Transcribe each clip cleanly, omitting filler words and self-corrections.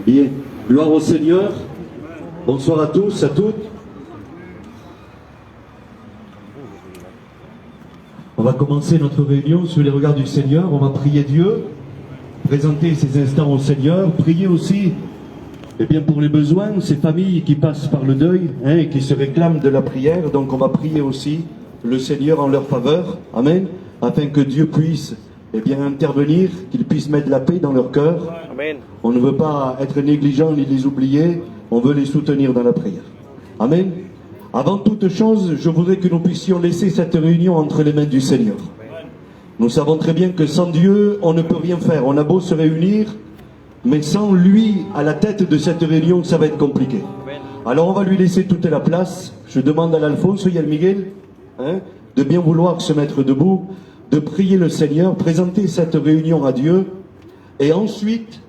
Bien, gloire au Seigneur. Bonsoir à tous, à toutes. On va commencer notre réunion sous les regards du Seigneur. On va prier Dieu, présenter ces instants au Seigneur, prier aussi pour les besoins, ces familles qui passent par le deuil et qui se réclament de la prière. Donc on va prier aussi le Seigneur en leur faveur, amen, afin que Dieu puisse intervenir, qu'il puisse mettre la paix dans leur cœur. Amen. On ne veut pas être négligent ni les oublier, on veut les soutenir dans la prière. Amen. Avant toute chose, je voudrais que nous puissions laisser cette réunion entre les mains du Seigneur. Nous savons très bien que sans Dieu, on ne peut rien faire. On a beau se réunir, mais sans lui à la tête de cette réunion, ça va être compliqué. Alors on va lui laisser toute la place. Je demande à l'Alphonse et à Miguel de bien vouloir se mettre debout, de prier le Seigneur, présenter cette réunion à Dieu, et ensuite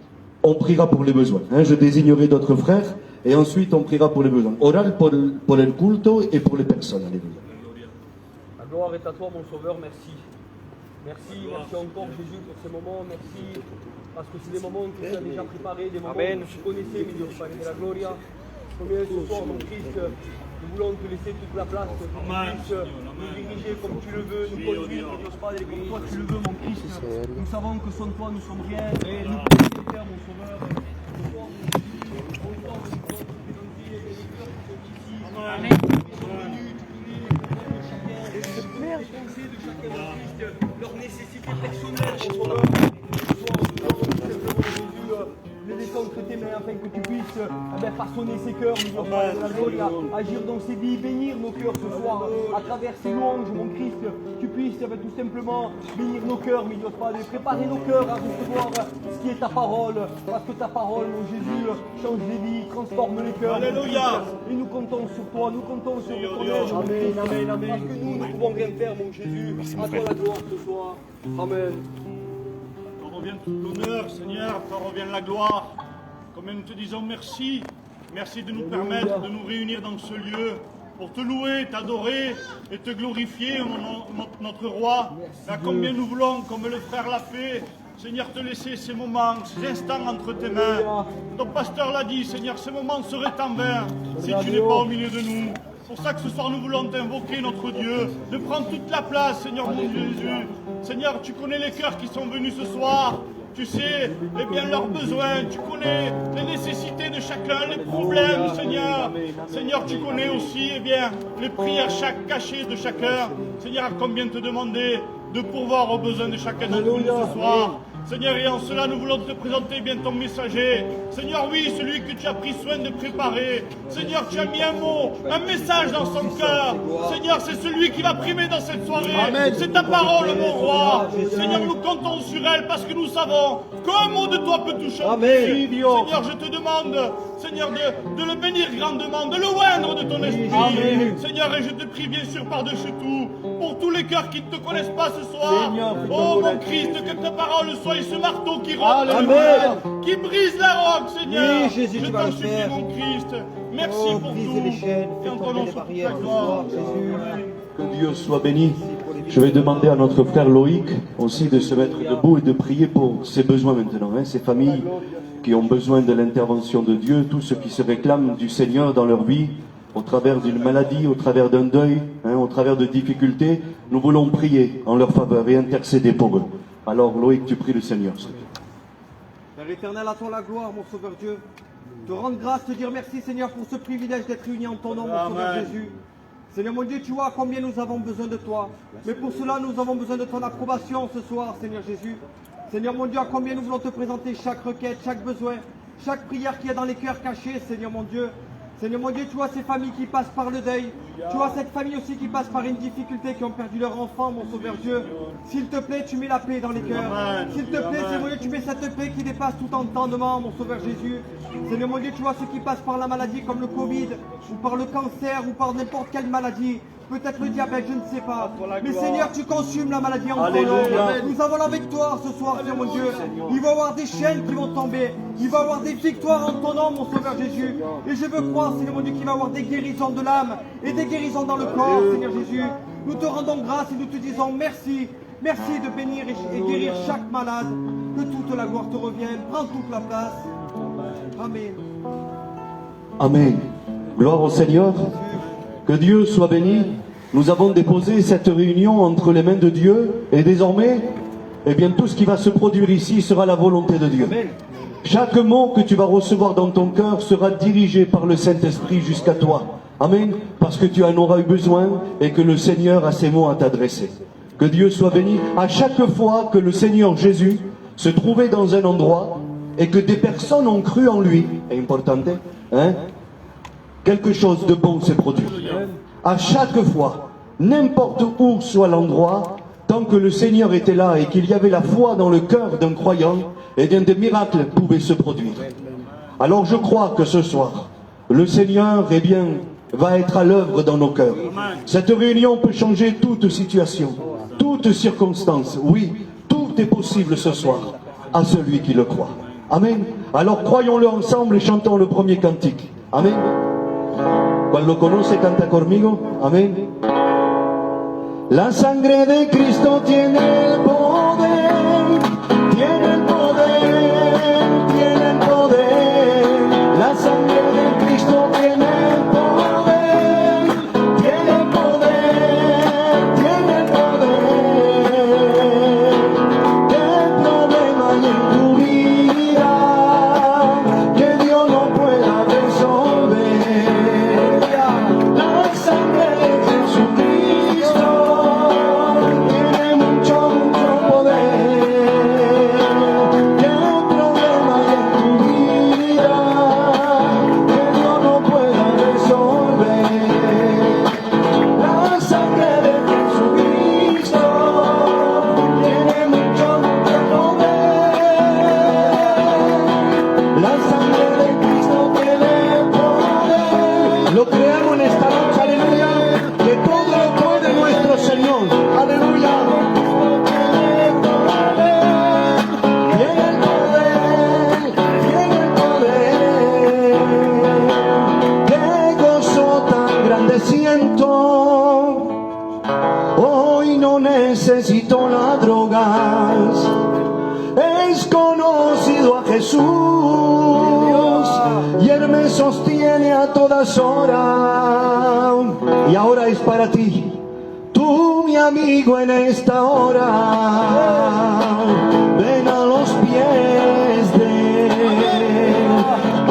on priera pour les besoins. Je désignerai d'autres frères, et ensuite on priera pour les besoins. Orar por el culto et pour les personnes. Alléluia. La gloire est à toi, mon Sauveur, merci. Merci encore Jésus pour ces moments, merci parce que c'est des moments que tu as déjà préparés, des moments que tu connaissais, mais Dieu Padre de la Gloria. Combien ce soir, mon Christ, nous voulons te laisser toute la place, que tu puisses nous diriger comme tu le veux, nous conduire, Dieu Padre, comme toi tu le veux, mon Christ. Nous savons que sans toi nous sommes rien, et nous pouvons te faire, mon Sauveur. Amen. Leur nécessité personnelle, les laissons entre tes mains afin que tu puisses façonner ces cœurs, agir dans ces vies, bénir nos cœurs ce soir, à travers ces louanges, mon Christ, tu puisses tout simplement bénir nos cœurs, mais Dieu Padre, préparer nos cœurs à recevoir ce qui est ta parole, parce que ta parole, mon Jésus, change les vies, transforme les cœurs. Alléluia. Et nous comptons sur toi, nous comptons sur ton aide, amen, amen, amen. Parce que nous ne pouvons rien faire, mon Jésus. À toi la gloire ce soir. Amen. T'en revient tout l'honneur, Seigneur, t'en revient la gloire. Comme nous te disons merci. Merci de nous permettre de nous réunir dans ce lieu pour te louer, t'adorer et te glorifier, notre roi. À combien nous voulons, comme le frère l'a fait, Seigneur, te laisser ces moments, ces instants entre tes mains. Ton pasteur l'a dit, Seigneur, ces moments seraient en vain si tu n'es pas au milieu de nous. C'est pour ça que ce soir nous voulons t'invoquer, notre Dieu, de prendre toute la place, Seigneur mon Jésus. Seigneur, tu connais les cœurs qui sont venus ce soir. Tu sais leurs besoins, tu connais les nécessités de chacun, les problèmes, Seigneur. Seigneur, tu connais aussi les prières cachées de chacun. Seigneur, combien te demander de pourvoir aux besoins de chacun d'entre nous ce soir. Seigneur, et en cela, nous voulons te présenter ton messager. Seigneur, oui, celui que tu as pris soin de préparer. Seigneur, tu as mis un mot, un message dans son cœur. Seigneur, c'est celui qui va primer dans cette soirée. C'est ta parole, mon roi. Seigneur, nous comptons sur elle parce que nous savons qu'un mot de toi peut tout changer. Seigneur, je te demande, Seigneur, de le bénir grandement, de le oindre de ton esprit. Seigneur, et je te prie bien sûr par-dessus tout, pour tous les cœurs qui ne te connaissent pas ce soir. Oh, mon Christ, que ta parole soit ce marteau qui rompt le cœur, qui brise la roque, Seigneur. Oui, Jésus, je t'en supplie, mon Christ. Merci pour tout. Les chaînes, et en ton nom, barrières ce soir, Jésus. Que Dieu soit béni. Je vais demander à notre frère Loïc aussi de se mettre debout et de prier pour ses besoins maintenant, ces familles qui ont besoin de l'intervention de Dieu, tous ceux qui se réclament du Seigneur dans leur vie, au travers d'une maladie, au travers d'un deuil, au travers de difficultés. Nous voulons prier en leur faveur et intercéder pour eux. Alors Loïc, tu pries le Seigneur. Père éternel, à toi la gloire, mon Sauveur Dieu. Te rendre grâce, te dire merci Seigneur pour ce privilège d'être réunis en ton nom, mon Sauveur Jésus. Seigneur mon Dieu, tu vois combien nous avons besoin de toi. Mais pour cela, nous avons besoin de ton approbation ce soir, Seigneur Jésus. Seigneur mon Dieu, à combien nous voulons te présenter chaque requête, chaque besoin, chaque prière qui est dans les cœurs cachés, Seigneur mon Dieu. Seigneur mon Dieu, tu vois ces familles qui passent par le deuil. Tu vois cette famille aussi qui passe par une difficulté, qui ont perdu leur enfant, mon Sauveur Dieu. S'il te plaît, tu mets la paix dans les cœurs. S'il te plaît, Seigneur, tu mets cette paix qui dépasse tout entendement, mon Sauveur Jésus. Seigneur mon Dieu, tu vois ceux qui passent par la maladie comme le Covid, ou par le cancer, ou par n'importe quelle maladie. Peut-être le diabète, je ne sais pas. Mais Seigneur, tu consumes la maladie en ton nom. Nous avons la victoire ce soir, Seigneur mon Dieu. Il va y avoir des chaînes qui vont tomber. Il va y avoir des victoires en ton nom, mon Sauveur Jésus. Et je veux croire, Seigneur mon Dieu, qu'il va y avoir des guérisons de l'âme et des guérisons dans le corps, Seigneur Jésus. Nous te rendons grâce et nous te disons merci. Merci de bénir et guérir chaque malade. Que toute la gloire te revienne. Prends toute la place. Amen. Amen. Gloire au Seigneur. Que Dieu soit béni. Nous avons déposé cette réunion entre les mains de Dieu et désormais, eh bien, tout ce qui va se produire ici sera la volonté de Dieu. Amen. Chaque mot que tu vas recevoir dans ton cœur sera dirigé par le Saint-Esprit jusqu'à toi. Amen. Parce que tu en auras eu besoin et que le Seigneur a ces mots à t'adresser. Que Dieu soit béni. À chaque fois que le Seigneur Jésus se trouvait dans un endroit et que des personnes ont cru en lui, c'est important, hein, quelque chose de bon s'est produit. À chaque fois, n'importe où soit l'endroit, tant que le Seigneur était là et qu'il y avait la foi dans le cœur d'un croyant, eh bien des miracles pouvaient se produire. Alors je crois que ce soir, le Seigneur, eh bien, va être à l'œuvre dans nos cœurs. Cette réunion peut changer toute situation, toute circonstance. Oui, tout est possible ce soir à celui qui le croit. Amen. Alors croyons-le ensemble et chantons le premier cantique. Amen. Cuando lo conoce, canta conmigo. Amén. La sangre de Cristo tiene el poder, tiene el poder, tiene el poder. La sangre de Cristo tiene el poder, tiene el poder, tiene el poder. ¿Qué problema hay en tu vida que Dios no pueda resolver? La sangre de Jesucristo tiene mucho, mucho poder. ¿Qué problema hay en tu vida que Dios no pueda resolver? La sangre de Jesucristo tiene mucho, mucho poder. La sangre de Cristo tiene poder. Lo creamos en esta noche, aleluya, que todo lo puede nuestro Señor, aleluya. Tiene el poder, tiene el poder, tiene el poder. Qué gozo tan grande siento, hoy no necesito las drogas, es conocido a Jesús y Él me sostiene a todas horas. Y ahora es para ti, tú mi amigo en esta hora. Ven a los pies de Él,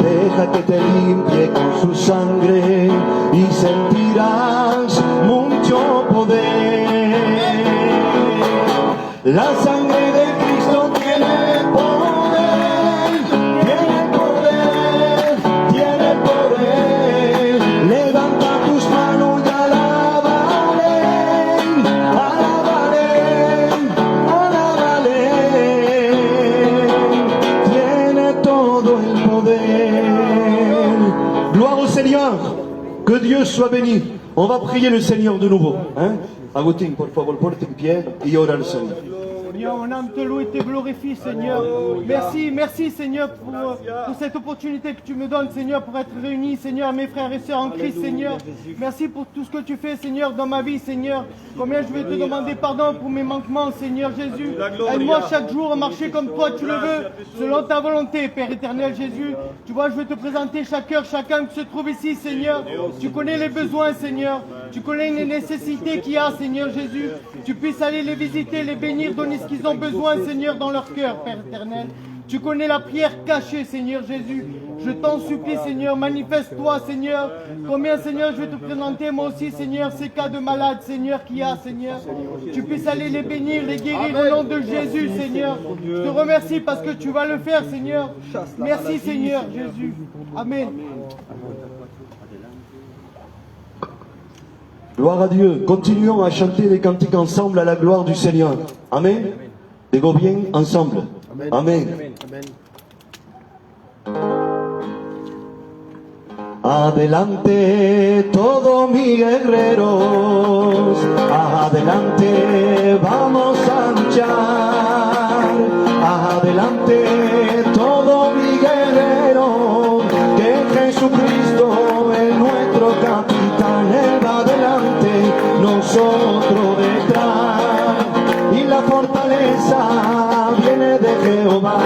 deja que te limpie con su sangre y sentirás mucho poder. La sangre de Cristo tiene poder, tiene poder, tiene poder. Levanta tus manos y alábale, alábale, alábale. Tiene todo el poder. Gloire au Seigneur. Que Dieu soit béni. On va prier le Seigneur de nouveau. Hein? Agustín, por favor, ponte en pie y ora al Señor. Seigneur, on aime te louer et te glorifier, Seigneur. Merci, merci, Seigneur, pour cette opportunité que tu me donnes, Seigneur, pour être réunis, Seigneur, mes frères et sœurs en Christ, Seigneur. Merci pour tout ce que tu fais, Seigneur, dans ma vie, Seigneur. Combien je vais te demander pardon pour mes manquements, Seigneur Jésus. Aide-moi chaque jour à marcher comme toi tu le veux, selon ta volonté, Père éternel Jésus. Tu vois, je vais te présenter chaque heure, chacun qui se trouve ici, Seigneur. Tu connais les besoins, Seigneur. Tu connais les nécessités qu'il y a, Seigneur Jésus. Tu puisses aller les visiter, les bénir, donner ce qu'ils ont besoin, Seigneur, dans leur cœur, Père éternel. Tu connais la prière cachée, Seigneur Jésus. Je t'en supplie, Seigneur, manifeste-toi, Seigneur. Combien, Seigneur, je vais te présenter, moi aussi, Seigneur, ces cas de malades, Seigneur, qu'il y a, Seigneur. Tu puisses aller les bénir, les guérir au nom de Jésus, Seigneur. Je te remercie parce que tu vas le faire, Seigneur. Merci, Seigneur Jésus. Amen. Gloire à Dieu. Continuons à chanter les cantiques ensemble à la gloire du Seigneur. Amen. Digo bien, ensemble. Amen. Adelante todos mis guerreros, adelante vamos a luchar, adelante todos mis guerreros, que Jesucristo es nuestro capitán, Él va adelante, nosotros detrás, y la fortaleza viene de Jehová,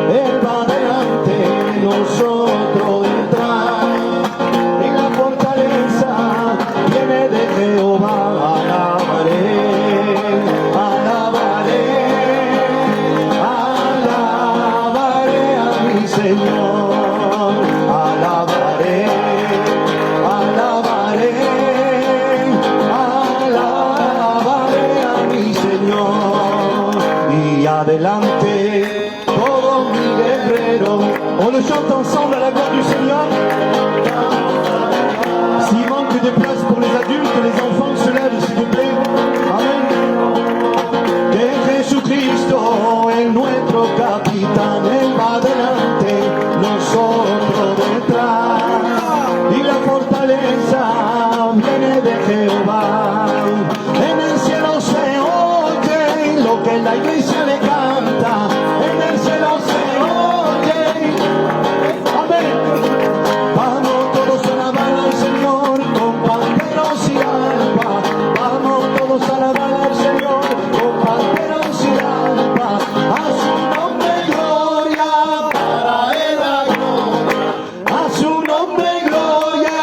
Él va adelante, nosotros detrás, y la fortaleza viene de Jehová. Alabaré, alabaré, alabaré a mi Señor, alabaré, alabaré, alabaré a mi Señor, y adelante todos mis guerreros. On le chante ensemble à la gloire du Seigneur. S'il manque de place pour les adultes, les enfants se lèvent s'il vous plaît. Amen. Que Jesucristo es nuestro capitán, Él va adelante, nosotros detrás, y la fortaleza viene de Jehová. En el cielo se oye lo que la iglesia le canta, en el cielo se oye. Amén. Vamos todos a alabar al Señor con panderos y arpa. Vamos todos a alabar al Señor con panderos y arpa. A su nombre gloria, para Él la gloria. A su nombre gloria,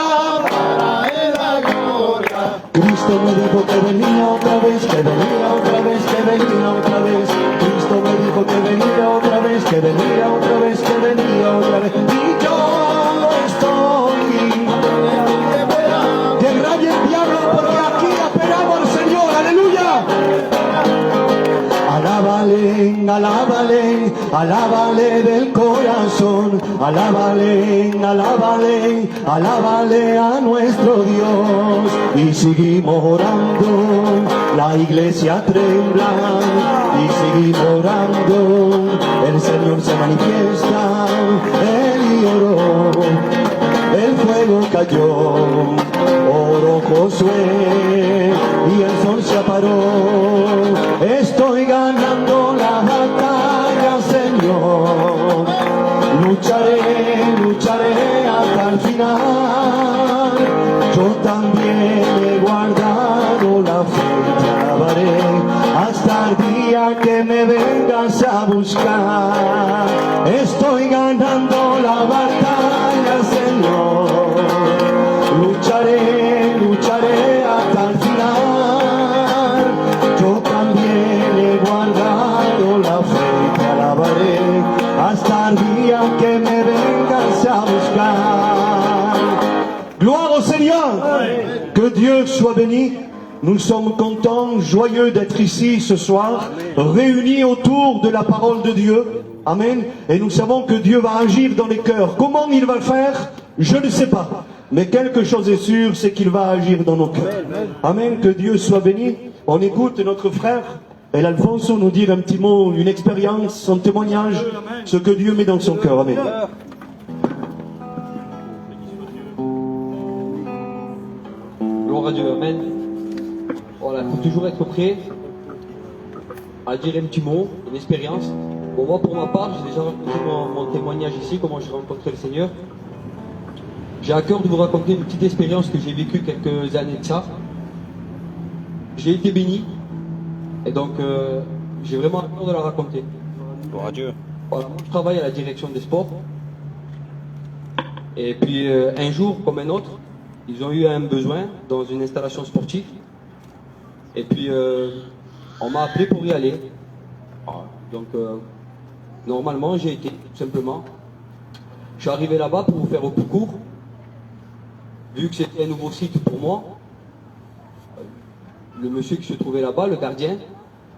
para Él la gloria. Cristo me dijo que venía otra vez, que venía otra vez, que venía otra vez. Cristo me dijo que venía otra vez, que venía otra vez, que venía otra vez. Y yo estoy que raye el diablo porque aquí esperamos al Señor, aleluya. Alábale, alábale, alábale del corazón, alábale, alábale, alábale a nuestro Dios. Y seguimos orando, la iglesia tiembla, y seguimos orando, el Señor se manifiesta, Él oró, el fuego cayó, oró Josué, y el sol se aparó. Estoy ganando la batalla, Señor. Lucharé, lucharé hasta el final. Yo también he guardado la fe, te alabaré hasta el día que me vengas a buscar. Estoy ganando la batalla, Señor. Lucharé, lucharé hasta el final. Yo también he guardado la fe, te alabaré hasta el día que me vengas a buscar. Gloire au Seigneur. Que Dieu soit béni. Nous sommes contents, joyeux d'être ici ce soir, réunis autour de la parole de Dieu. Amen. Et nous savons que Dieu va agir dans les cœurs. Comment il va le faire? Je ne sais pas. Mais quelque chose est sûr, c'est qu'il va agir dans nos cœurs. Amen. Que Dieu soit béni. On écoute notre frère El Alfonso nous dire un petit mot, une expérience, son témoignage, ce que Dieu met dans son cœur. Amen. Gloire à Dieu, amen. Voilà, il faut toujours être prêt à dire un petit mot, une expérience. Bon, moi, pour ma part, j'ai déjà raconté mon témoignage ici, comment j'ai rencontré le Seigneur. J'ai à cœur de vous raconter une petite expérience que j'ai vécue quelques années de ça. J'ai été béni, et donc j'ai vraiment à cœur de la raconter. Gloire à Dieu. Voilà, moi, je travaille à la direction des sports. Et puis un jour, comme un autre, ils ont eu un besoin dans une installation sportive. Et puis on m'a appelé pour y aller. Donc normalement j'ai été, tout simplement. Je suis arrivé là-bas pour vous faire au plus court. Vu que c'était un nouveau site pour moi, le monsieur qui se trouvait là-bas, le gardien,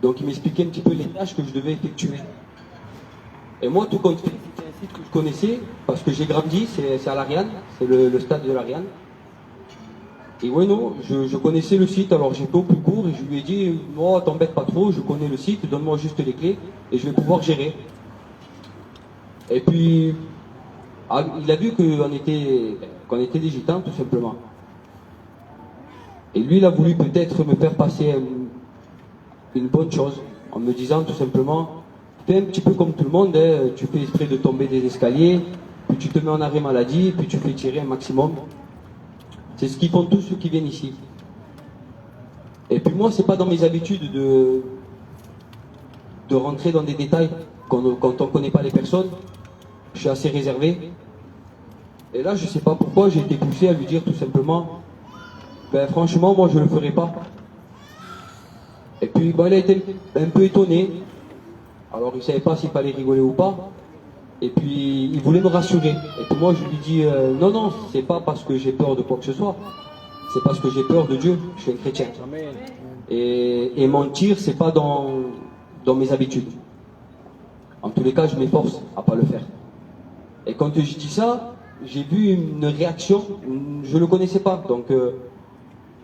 donc il m'expliquait un petit peu les tâches que je devais effectuer. Et moi, tout compte fait, c'était un site que je connaissais, parce que j'ai grandi, c'est à l'Ariane, c'est le stade de l'Ariane. Et ouais, non, je connaissais le site, alors j'ai fait au plus court et je lui ai dit, moi, t'embête pas trop, je connais le site, donne-moi juste les clés et je vais pouvoir gérer. Et puis, il a vu qu'on était des gitans, tout simplement. Et lui, il a voulu peut-être me faire passer une bonne chose, en me disant tout simplement, fais un petit peu comme tout le monde, hein, tu fais exprès de tomber des escaliers, puis tu te mets en arrêt maladie, puis tu fais tirer un maximum. C'est ce qu'ils font tous ceux qui viennent ici. Et puis moi, c'est pas dans mes habitudes de rentrer dans des détails quand on ne connaît pas les personnes. Je suis assez réservé. Et là, je sais pas pourquoi, j'ai été poussé à lui dire tout simplement, ben franchement, moi je le ferai pas. Et puis ben, il a été un peu étonné. Alors il savait pas s'il fallait rigoler ou pas. Et puis il voulait me rassurer. Et puis moi je lui dis non, non, c'est pas parce que j'ai peur de quoi que ce soit. C'est parce que j'ai peur de Dieu. Je suis un chrétien. Et mentir, c'est pas dans mes habitudes. En tous les cas, je m'efforce à pas le faire. Et quand je dis ça, j'ai vu une réaction. Je le connaissais pas, donc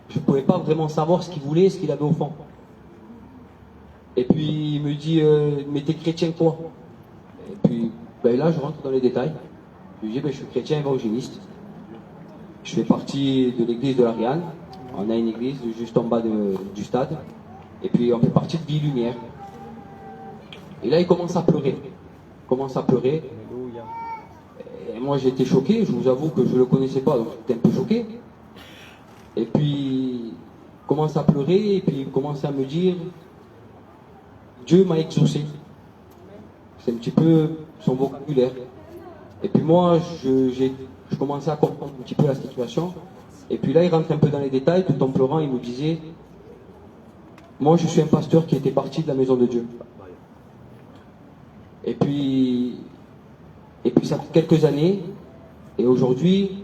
je pouvais pas vraiment savoir ce qu'il voulait, ce qu'il avait au fond. Et puis il me dit mais t'es chrétien quoi? Et puis ben là je rentre dans les détails. Je lui dis ben, je suis chrétien évangéliste. Je fais partie de l'église de l'Ariane. On a une église juste en bas du stade. Et puis on fait partie de Vie Lumière. Et là il commence à pleurer. Et moi j'étais choqué, je vous avoue que je ne le connaissais pas, donc j'étais un peu choqué. Et puis il commence à pleurer, et puis il commence à me dire Dieu m'a exaucé. C'est un petit peu son vocabulaire. Et puis moi, je commençais à comprendre un petit peu la situation. Et puis là, il rentre un peu dans les détails, tout en pleurant, il me disait moi, je suis un pasteur qui était parti de la maison de Dieu. Et puis ça fait quelques années, et aujourd'hui,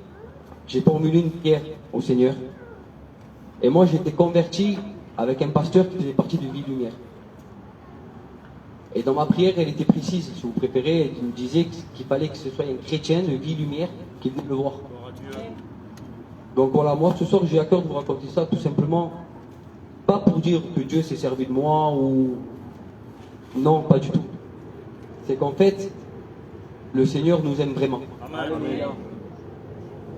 j'ai formulé une prière au Seigneur. Et moi, j'étais converti avec un pasteur qui faisait partie de Vie Lumière. Et dans ma prière, elle était précise, si vous préférez, elle me disait qu'il fallait que ce soit un chrétien de Vie Lumière qui venait le voir. Donc voilà, moi ce soir j'ai à cœur de vous raconter ça tout simplement, pas pour dire que Dieu s'est servi de moi ou... Non, pas du tout. C'est qu'en fait, le Seigneur nous aime vraiment. Amen.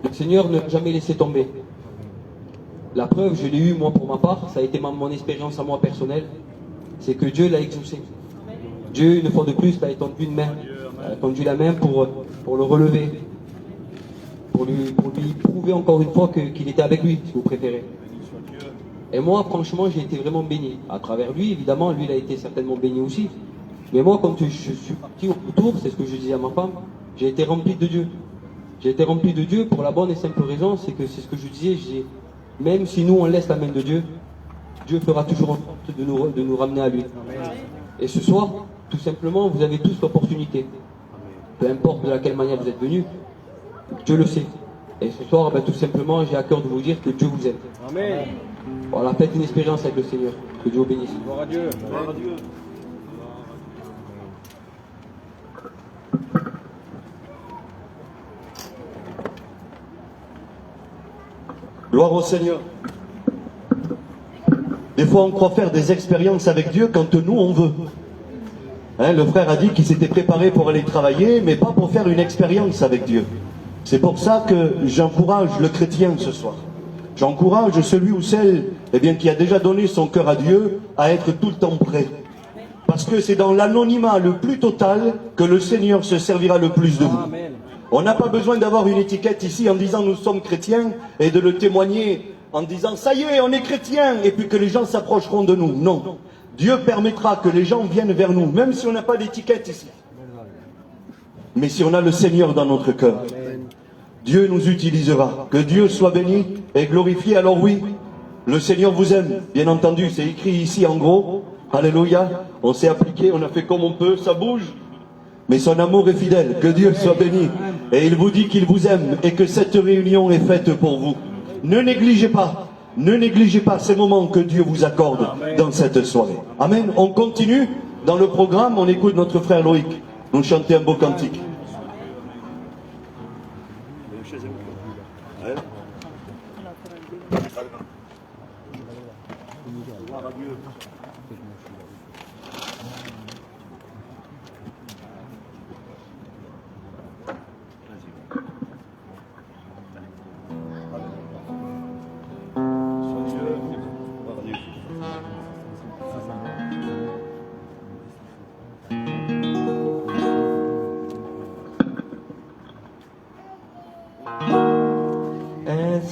Le Seigneur ne l'a jamais laissé tomber. La preuve, je l'ai eu moi pour ma part, ça a été mon expérience à moi personnelle, c'est que Dieu l'a exaucé. Dieu, une fois de plus, a étendu une main, a étendu la main pour le relever, pour lui prouver encore une fois qu'il était avec lui, si vous préférez. Et moi, franchement, j'ai été vraiment béni. À travers lui, évidemment, lui, il a été certainement béni aussi. Mais moi, quand je suis parti au retour, c'est ce que je disais à ma femme, j'ai été rempli de Dieu. J'ai été rempli de Dieu pour la bonne et simple raison, c'est que c'est ce que je disais, même si nous, on laisse la main de Dieu, Dieu fera toujours en sorte de nous ramener à lui. Et ce soir, tout simplement, vous avez tous l'opportunité. Peu importe de laquelle manière vous êtes venus, Dieu le sait. Et ce soir, ben, tout simplement, j'ai à cœur de vous dire que Dieu vous aime. Amen. Voilà, faites une expérience avec le Seigneur. Que Dieu vous bénisse. Gloire à Dieu. Gloire à Dieu. Gloire au Seigneur. Des fois, on croit faire des expériences avec Dieu quand nous, on veut. Hein, le frère a dit qu'il s'était préparé pour aller travailler, mais pas pour faire une expérience avec Dieu. C'est pour ça que j'encourage le chrétien ce soir. J'encourage celui ou celle qui a déjà donné son cœur à Dieu à être tout le temps prêt. Parce que c'est dans l'anonymat le plus total que le Seigneur se servira le plus de vous. Amen. On n'a pas besoin d'avoir une étiquette ici en disant nous sommes chrétiens et de le témoigner en disant ça y est, on est chrétiens et puis que les gens s'approcheront de nous. Non. Dieu permettra que les gens viennent vers nous, même si on n'a pas d'étiquette ici. Mais si on a le Seigneur dans notre cœur, Dieu nous utilisera. Que Dieu soit béni et glorifié. Alors oui, le Seigneur vous aime, bien entendu, c'est écrit ici en gros. Alléluia, on s'est appliqué, on a fait comme on peut, ça bouge. Mais son amour est fidèle, que Dieu soit béni. Et il vous dit qu'il vous aime et que cette réunion est faite pour vous. Ne négligez pas ces moments que Dieu vous accorde dans cette soirée. Amen. On continue dans le programme, on écoute notre frère Loïc nous chanter un beau cantique.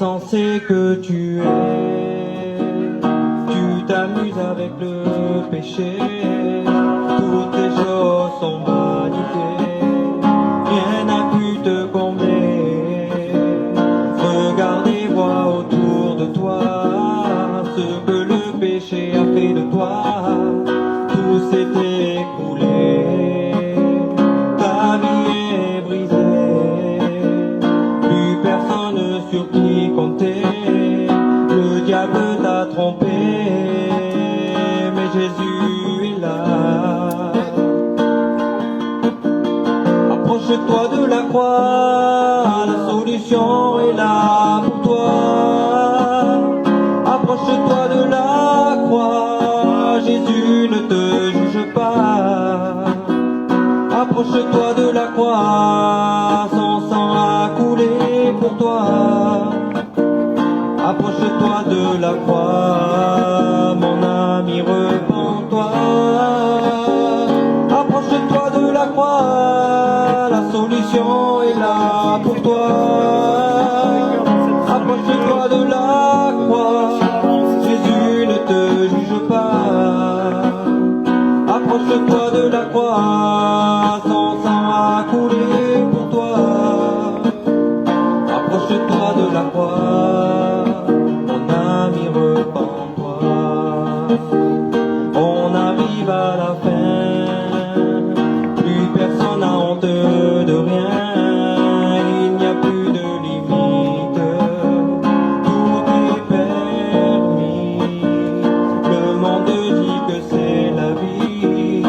insensé que tu es, tu t'amuses avec le péché, toutes tes choses sont vanité, rien n'a pu te combler. Regarde et vois autour de toi ce que le péché a fait de toi, tout s'est écoulé, ta vie est brisée, plus personne sur qui compter, le diable t'a trompé, mais Jésus est là. Approche-toi de la croix, la solution est là pour toi. Approche-toi de la croix, Jésus ne te juge pas. Approche-toi de la croix, son sang a coulé pour toi. Approche-toi de la croix, mon ami, repens-toi. Approche-toi de la croix, la solution est là pour toi. Approche-toi de la croix, Jésus ne te juge pas. Approche-toi de la croix, son sang a coulé pour toi. Approche-toi de la croix, mon ami, repens-toi. On arrive à la fin, plus personne n'a honte de rien, il n'y a plus de limite, tout est permis. Le monde dit que c'est la vie,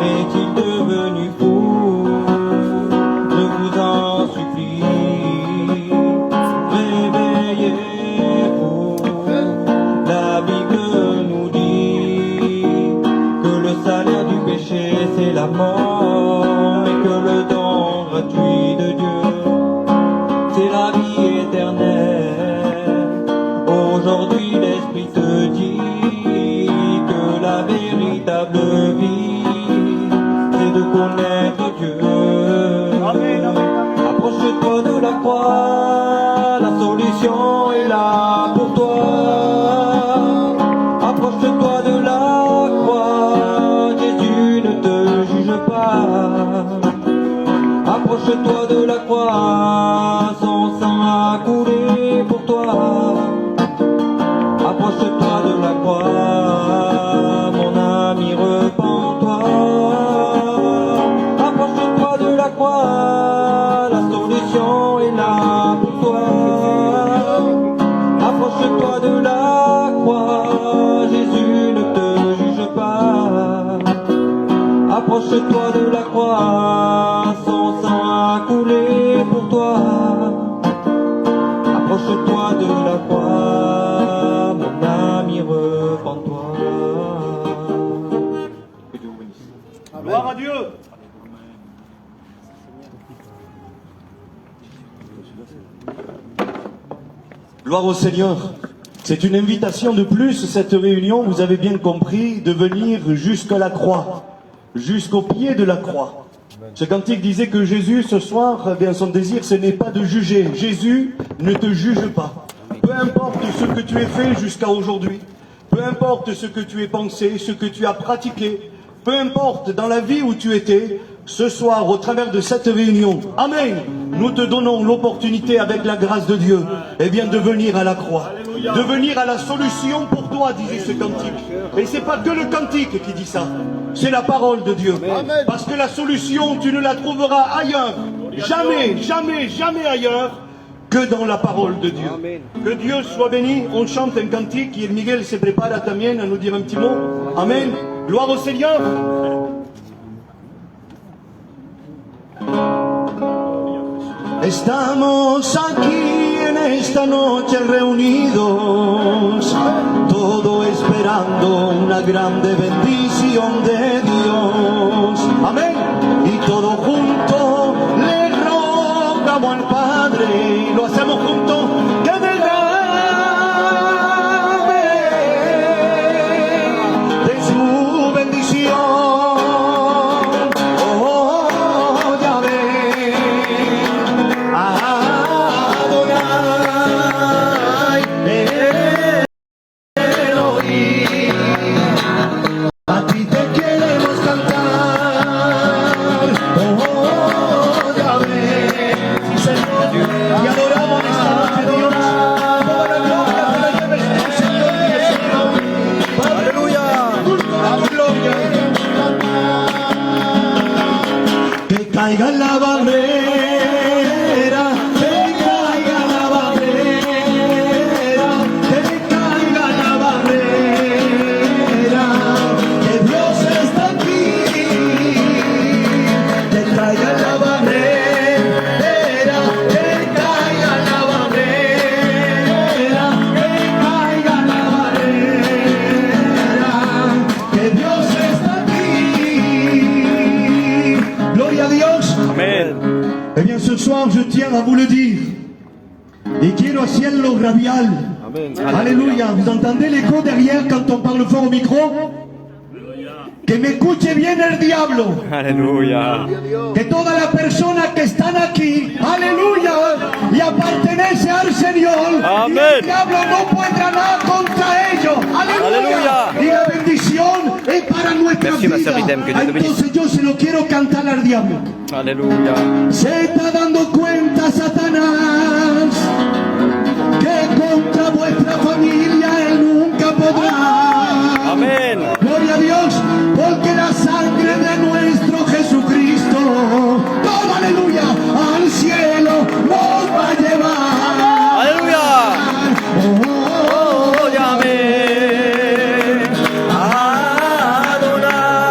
est-il devenu fou? Je vous en supplie, réveillez-vous. La Bible nous dit que le salaire du péché c'est la mort, mais que le don gratuit de Dieu c'est la vie éternelle. Aujourd'hui l'Esprit te dit que la véritable vie c'est de connaître Dieu. Approche-toi de la croix, la solution est là pour toi. Approche-toi de la croix, Jésus ne te juge pas. Approche-toi de la croix, son sang a coulé pour toi. Approche-toi de la croix, mon ami, repens-toi. Approche-toi de la croix, la solution est là pour toi. Approche-toi de la croix, Jésus ne te juge pas. Approche-toi de la croix, son sang a coulé pour toi. Approche-toi de la croix, mon ami, repens-toi. Que Dieu vous bénisse. Gloire à Dieu. Gloire au Seigneur. C'est une invitation de plus, cette réunion, vous avez bien compris, de venir jusqu'à la croix, jusqu'au pied de la croix. Ce cantique disait que Jésus, ce soir, eh bien, son désir, ce n'est pas de juger. Jésus ne te juge pas. Peu importe ce que tu aies fait jusqu'à aujourd'hui, peu importe ce que tu aies pensé, ce que tu as pratiqué, peu importe dans la vie où tu étais, ce soir, au travers de cette réunion, Amen, nous te donnons l'opportunité, avec la grâce de Dieu, eh bien, de venir à la croix, de venir à la solution pour toi, disait ce cantique. Et c'est pas que le cantique qui dit ça, c'est la parole de Dieu. Amen. Parce que la solution, tu ne la trouveras ailleurs, jamais, jamais, jamais ailleurs, que dans la parole de Dieu. Amen. Que Dieu soit béni. On chante un cantique et Miguel se prépare à también à nous dire un petit mot. Amen. Gloire au Seigneur. Estamos aquí en esta noche reunidos, todo esperando una grande bendición de Dios. Amén. Y todo junto le rogamos al Padre, y lo hacemos juntos, que derrame de su bendición. Oh, ya ven, a adorar. cielo a cielo radial. Alléluia. Vous entendez l'écho derrière quand on parle fort au micro? Que me escuche bien el diablo. Aleluya. Que todas las personas que están aquí, aleluya, y pertenecen al Señor. Amén. Y el diablo no podrá nada contra ellos. Aleluya. Aleluya. Y la bendición es para nuestra Merci, ma sœur vida. Idem, que Dieu te bénisse. Entonces yo se lo quiero cantar al diablo. Aleluya. Se está dando cuenta Satanás que contra vuestra familia él nunca podrá. Amén. Gloria a Dios, porque la sangre de nuestro Jesucristo, todo aleluya, al cielo nos va a llevar. Aleluya. Oh, Yahvé. Adonai.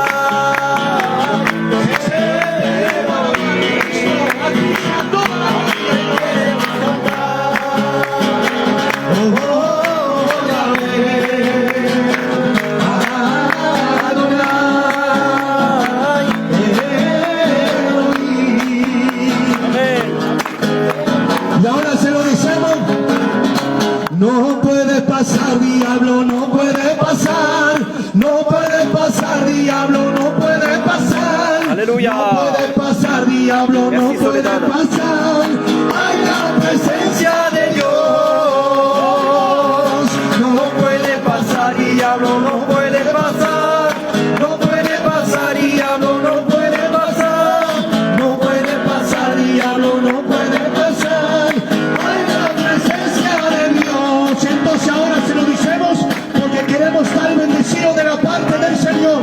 y ahora se lo decimos. No puede pasar, diablo, no puede pasar. No puede pasar, diablo, no puede pasar. Aleluya. No puede pasar, diablo, no Merci, puede Soledad. pasar. Hay la presencia de Dios. No puede pasar, diablo, no puede pasar. No puede pasar, diablo, no puede pasar. No puede pasar, diablo, no puede pasar. Hay la presencia de Dios. Entonces ahora se lo decimos porque queremos estar bendecidos de la parte del Señor.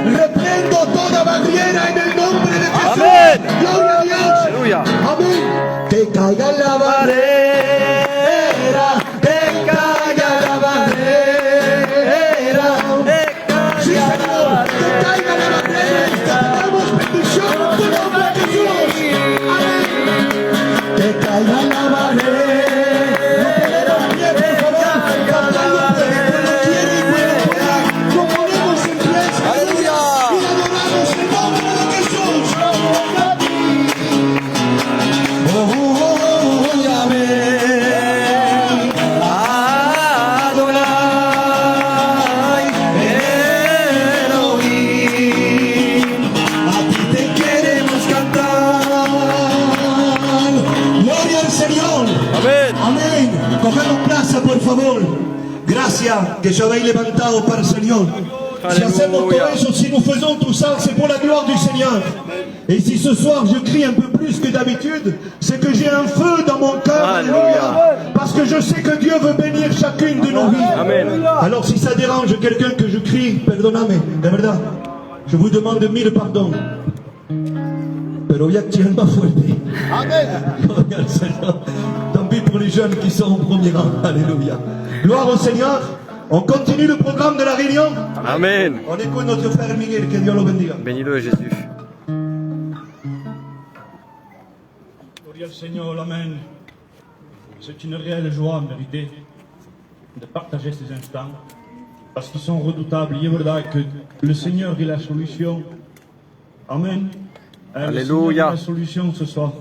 Reprendo toda barrera en el nombre de Jesús. Amén. Gloria a Dios. Aleluya. Amén. Que caiga la barrera, que caiga la barrera. Sí, Señor, que caiga la barrera. Damos bendición en tu nombre, Jesús. Amén. Que caiga la barrera. No ponemos pie, por favor. Cantando, pero quiere y puede. Lo ponemos en pie, aleluya. Y adoramos el nombre de Jesús. Oh, Yahvé, Adonai, Elohim, a ti te queremos cantar. Gloria al Señor. Amén. Amén. Cogemos plaza, por favor. Gracias que os habéis levantado para el Señor. Si hacemos todo eso, si nous faisons tout ça, c'est pour la gloire du Seigneur. Et si ce soir je crie un peu plus que d'habitude, c'est que j'ai un feu dans mon cœur. Alléluia. Parce que je sais que Dieu veut bénir chacune de nos vies. Amen. Alors si ça dérange quelqu'un que je crie, perdoname, de verdad. Je vous demande 1000 pardons. Pero voy a tirar más fuerte. Gloria al Seigneur. Tant pis pour les jeunes qui sont au premier rang. Alléluia. Gloire au Seigneur. On continue le programme de la réunion. Amen. On écoute notre frère Miguel. Que Dieu le bendiga. Bénis-le, Jésus. Gloria al Seigneur, Amen. C'est une réelle joie, en vérité, de partager ces instants, parce qu'ils sont redoutables. Il est vrai que le Seigneur est la solution. Amen. Le Alléluia. Seigneur est la solution ce soir.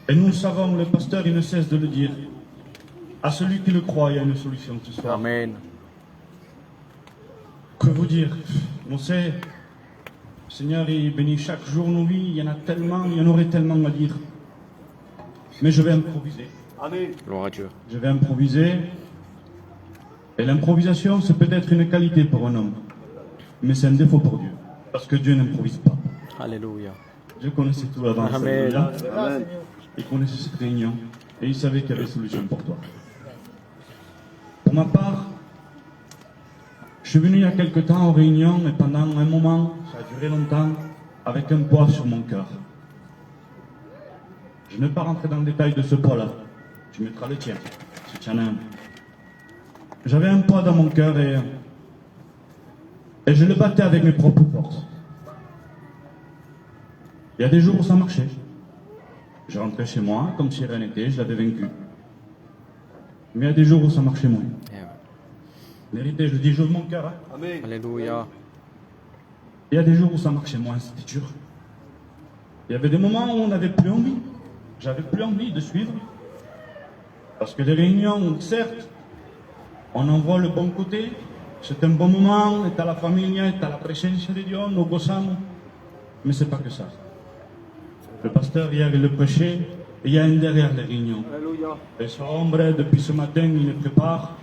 Et nous le savons, le pasteur, il ne cesse de le dire. À celui qui le croit, il y a une solution ce soir. Amen. Que vous dire? On sait, le Seigneur il bénit chaque jour nos vies, il y en a tellement, il y en aurait tellement à dire. Mais je vais improviser. Gloire à Dieu. Je vais improviser. Et l'improvisation, c'est peut-être une qualité pour un homme. Mais c'est un défaut pour Dieu. Parce que Dieu n'improvise pas. Alléluia. Dieu connaissait tout avant. Amen. Alléluia. Il connaissait cette réunion. Et il savait qu'il y avait solution pour toi. Pour ma part, je suis venu il y a quelque temps en réunion et pendant un moment, ça a duré longtemps, avec un poids sur mon cœur. Je ne vais pas rentrer dans le détail de ce poids-là. Tu mettras le tien, si tu en as un. J'avais un poids dans mon cœur et je le battais avec mes propres forces. Il y a des jours où ça marchait. Je rentrais chez moi, comme si rien n'était, je l'avais vaincu. Mais il y a des jours où ça marchait moins. Vérité, je dis, j'ose mon cœur. Hein. Alléluia. Il y a des jours où ça marchait moins, c'était dur. Il y avait des moments où on n'avait plus envie. J'avais plus envie de suivre. Parce que les réunions, certes, on en voit le bon côté, c'est un bon moment, est à la famille, est à la présence de Dieu, nous gozamos, mais c'est pas que ça. Le pasteur hier, il le prêchait, et il y a un derrière les réunions. Alléluia. Et ce hombre, depuis ce matin, il le prépare,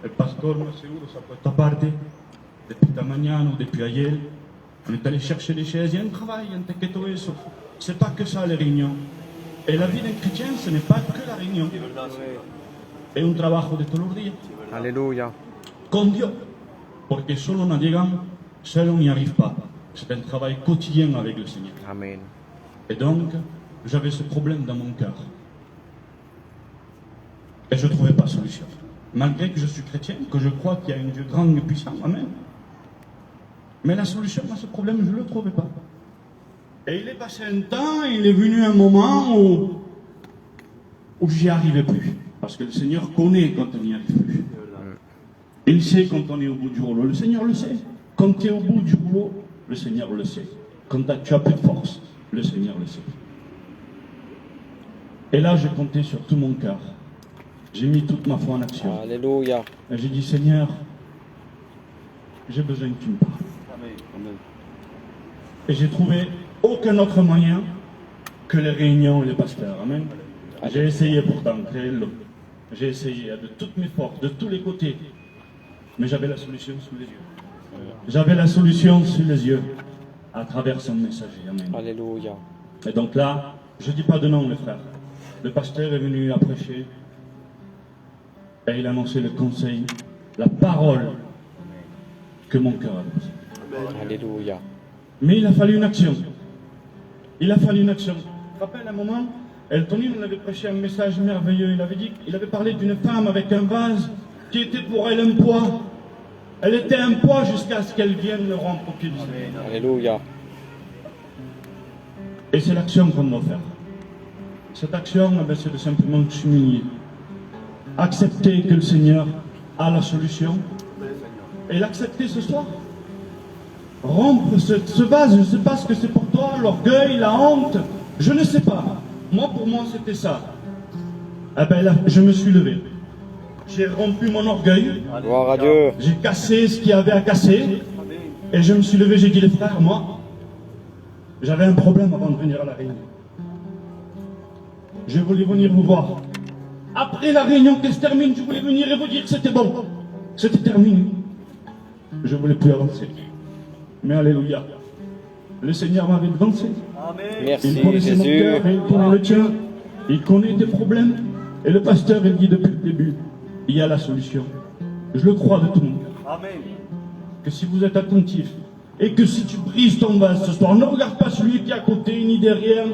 el pastor no seguro se ha puesto aparte, depuis esta mañana ou depuis ayer, on est allé chercher les chaises, il y a un travail, antes que todo eso. C'est pas que ça les réunions. Et la vie d'un chrétien, ce n'est pas que la réunion. Es un trabajo de todos los días. Alléluia. Con Dios. Porque solo no llegan, seul on n'y arrive pas. C'est un travail quotidien avec le Seigneur. Amen. Et donc, j'avais ce problème dans mon cœur. Et je ne trouvais pas de solution. Malgré que je suis chrétien, que je crois qu'il y a un Dieu grand et puissant, amen. Mais la solution à ce problème, je ne le trouvais pas. Et il est passé un temps, et il est venu un moment où j'y arrivais plus. Parce que le Seigneur connaît quand on n'y arrive plus. Il sait quand on est au bout du rouleau. Le Seigneur le sait. Quand tu es au bout du rouleau, le Seigneur le sait. Quand tu as plus de force, le Seigneur le sait. Et là, j'ai compté sur tout mon cœur. J'ai mis toute ma foi en action. Alléluia. Et j'ai dit, Seigneur, j'ai besoin que tu me parles. Et j'ai trouvé aucun autre moyen que les réunions et les pasteurs. Amen. J'ai essayé pourtant, créez-le. J'ai essayé de toutes mes forces, de tous les côtés. Mais j'avais la solution sous les yeux. J'avais la solution sous les yeux à travers son messager. Amen. Alléluia. Et donc là, je ne dis pas de nom, mes frères. Le pasteur est venu à prêcher et il a annoncé le conseil, la parole que mon cœur a besoin. Alléluia. Mais il a fallu une action. Il a fallu une action. Je me rappelle un moment, Eltonine avait prêché un message merveilleux. Il avait dit, il avait parlé d'une femme avec un vase qui était pour elle un poids. Elle était un poids jusqu'à ce qu'elle vienne le rompre au pied du Seigneur. Alléluia. Et c'est l'action qu'on doit faire. Cette action, c'est de simplement s'humilier. Accepter que le Seigneur a la solution. Et l'accepter ce soir. Rompre ce vase, je ne sais pas ce que c'est pour toi, l'orgueil, la honte, je ne sais pas. Moi, pour moi, c'était ça. Eh bien là, je me suis levé. J'ai rompu mon orgueil. Gloire à Dieu. J'ai cassé ce qu'il y avait à casser. Et je me suis levé, j'ai dit, les frères, moi, j'avais un problème avant de venir à la réunion. Je voulais venir vous voir. Après la réunion qu'elle se termine, je voulais venir et vous dire que c'était bon. C'était terminé. Je ne voulais plus avancer. Mais alléluia. Le Seigneur m'avait devancé. Merci Il connaissait mon Jésus. cœur et il connaît le tien. Il connaît tes problèmes. Et le pasteur, il dit depuis le début, il y a la solution. Je le crois de tout mon cœur. Amen. Que si vous êtes attentif, et que si tu brises ton vase ce soir, ne regarde pas celui qui est à côté ni derrière.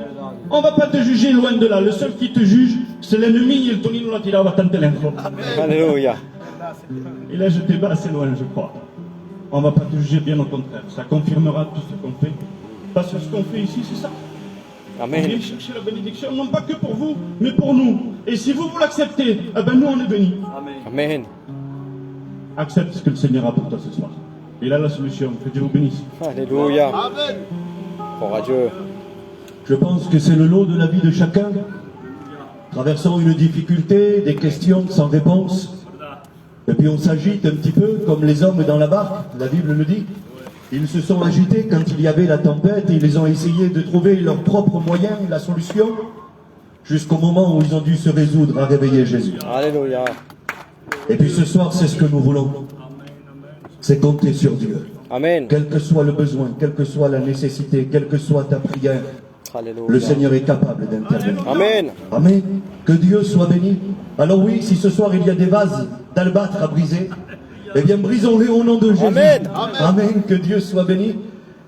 On ne va pas te juger loin de là. Le seul qui te juge, c'est l'ennemi. Il Tonino l'a tiré bastante lejos. Alléluia. Il a jeté bas assez loin, je crois. On ne va pas te juger, bien au contraire. Ça confirmera tout ce qu'on fait. Parce que ce qu'on fait ici, c'est ça. On vient Amen. chercher la bénédiction, non pas que pour vous, mais pour nous. Et si vous l'acceptez, eh ben nous, on est bénis. Amen. Accepte ce que le Seigneur a pour toi ce soir. Il a la solution. Que Dieu vous bénisse. Alléluia. Gloire à Dieu. Je pense que c'est le lot de la vie de chacun. Traversant une difficulté, des questions sans réponse. Et puis on s'agite un petit peu comme les hommes dans la barque, la Bible le dit. Ils se sont agités quand il y avait la tempête et ils ont essayé de trouver leur propre moyen, la solution, jusqu'au moment où ils ont dû se résoudre à réveiller Jésus. Alléluia. Et puis ce soir, c'est ce que nous voulons. C'est compter sur Dieu. Amen. Quel que soit le besoin, quelle que soit la nécessité, quelle que soit ta prière, le Alléluia. Seigneur est capable d'intervenir. Amen. Amen. Que Dieu soit béni. Alors oui, si ce soir il y a des vases d'albâtre à briser, eh bien brisons-les au nom de Jésus. Amen. Amen. Que Dieu soit béni.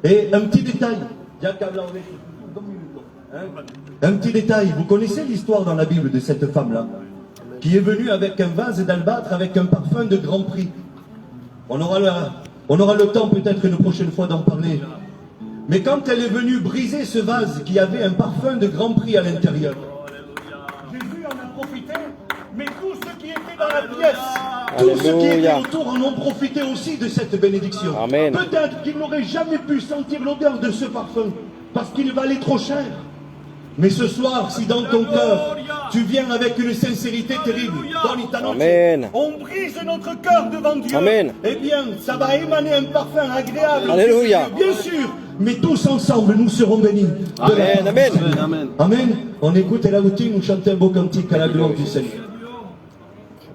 Et un petit détail. Un petit détail. Vous connaissez l'histoire dans la Bible de cette femme-là, qui est venue avec un vase d'albâtre, avec un parfum de grand prix. On aura le temps peut-être une prochaine fois d'en parler. Mais quand elle est venue briser ce vase qui avait un parfum de grand prix à l'intérieur, Jésus en a profité, mais tous ceux qui étaient dans la pièce, tous ceux qui étaient Alléluia. autour en ont profité aussi de cette bénédiction. Amen. Peut-être qu'ils n'auraient jamais pu sentir l'odeur de ce parfum, parce qu'il valait trop cher. Mais ce soir, si dans ton cœur, Tu viens avec une sincérité terrible. Donita noche. Amen. On brise notre cœur devant Dieu. Amen. Eh bien, ça va émaner un parfum agréable. Alléluia. Bien sûr, mais tous ensemble, nous serons bénis. de la Amen, part amen. du Seigneur. Amen. On écoute la routine, on chante un beau cantique à la gloire du Seigneur.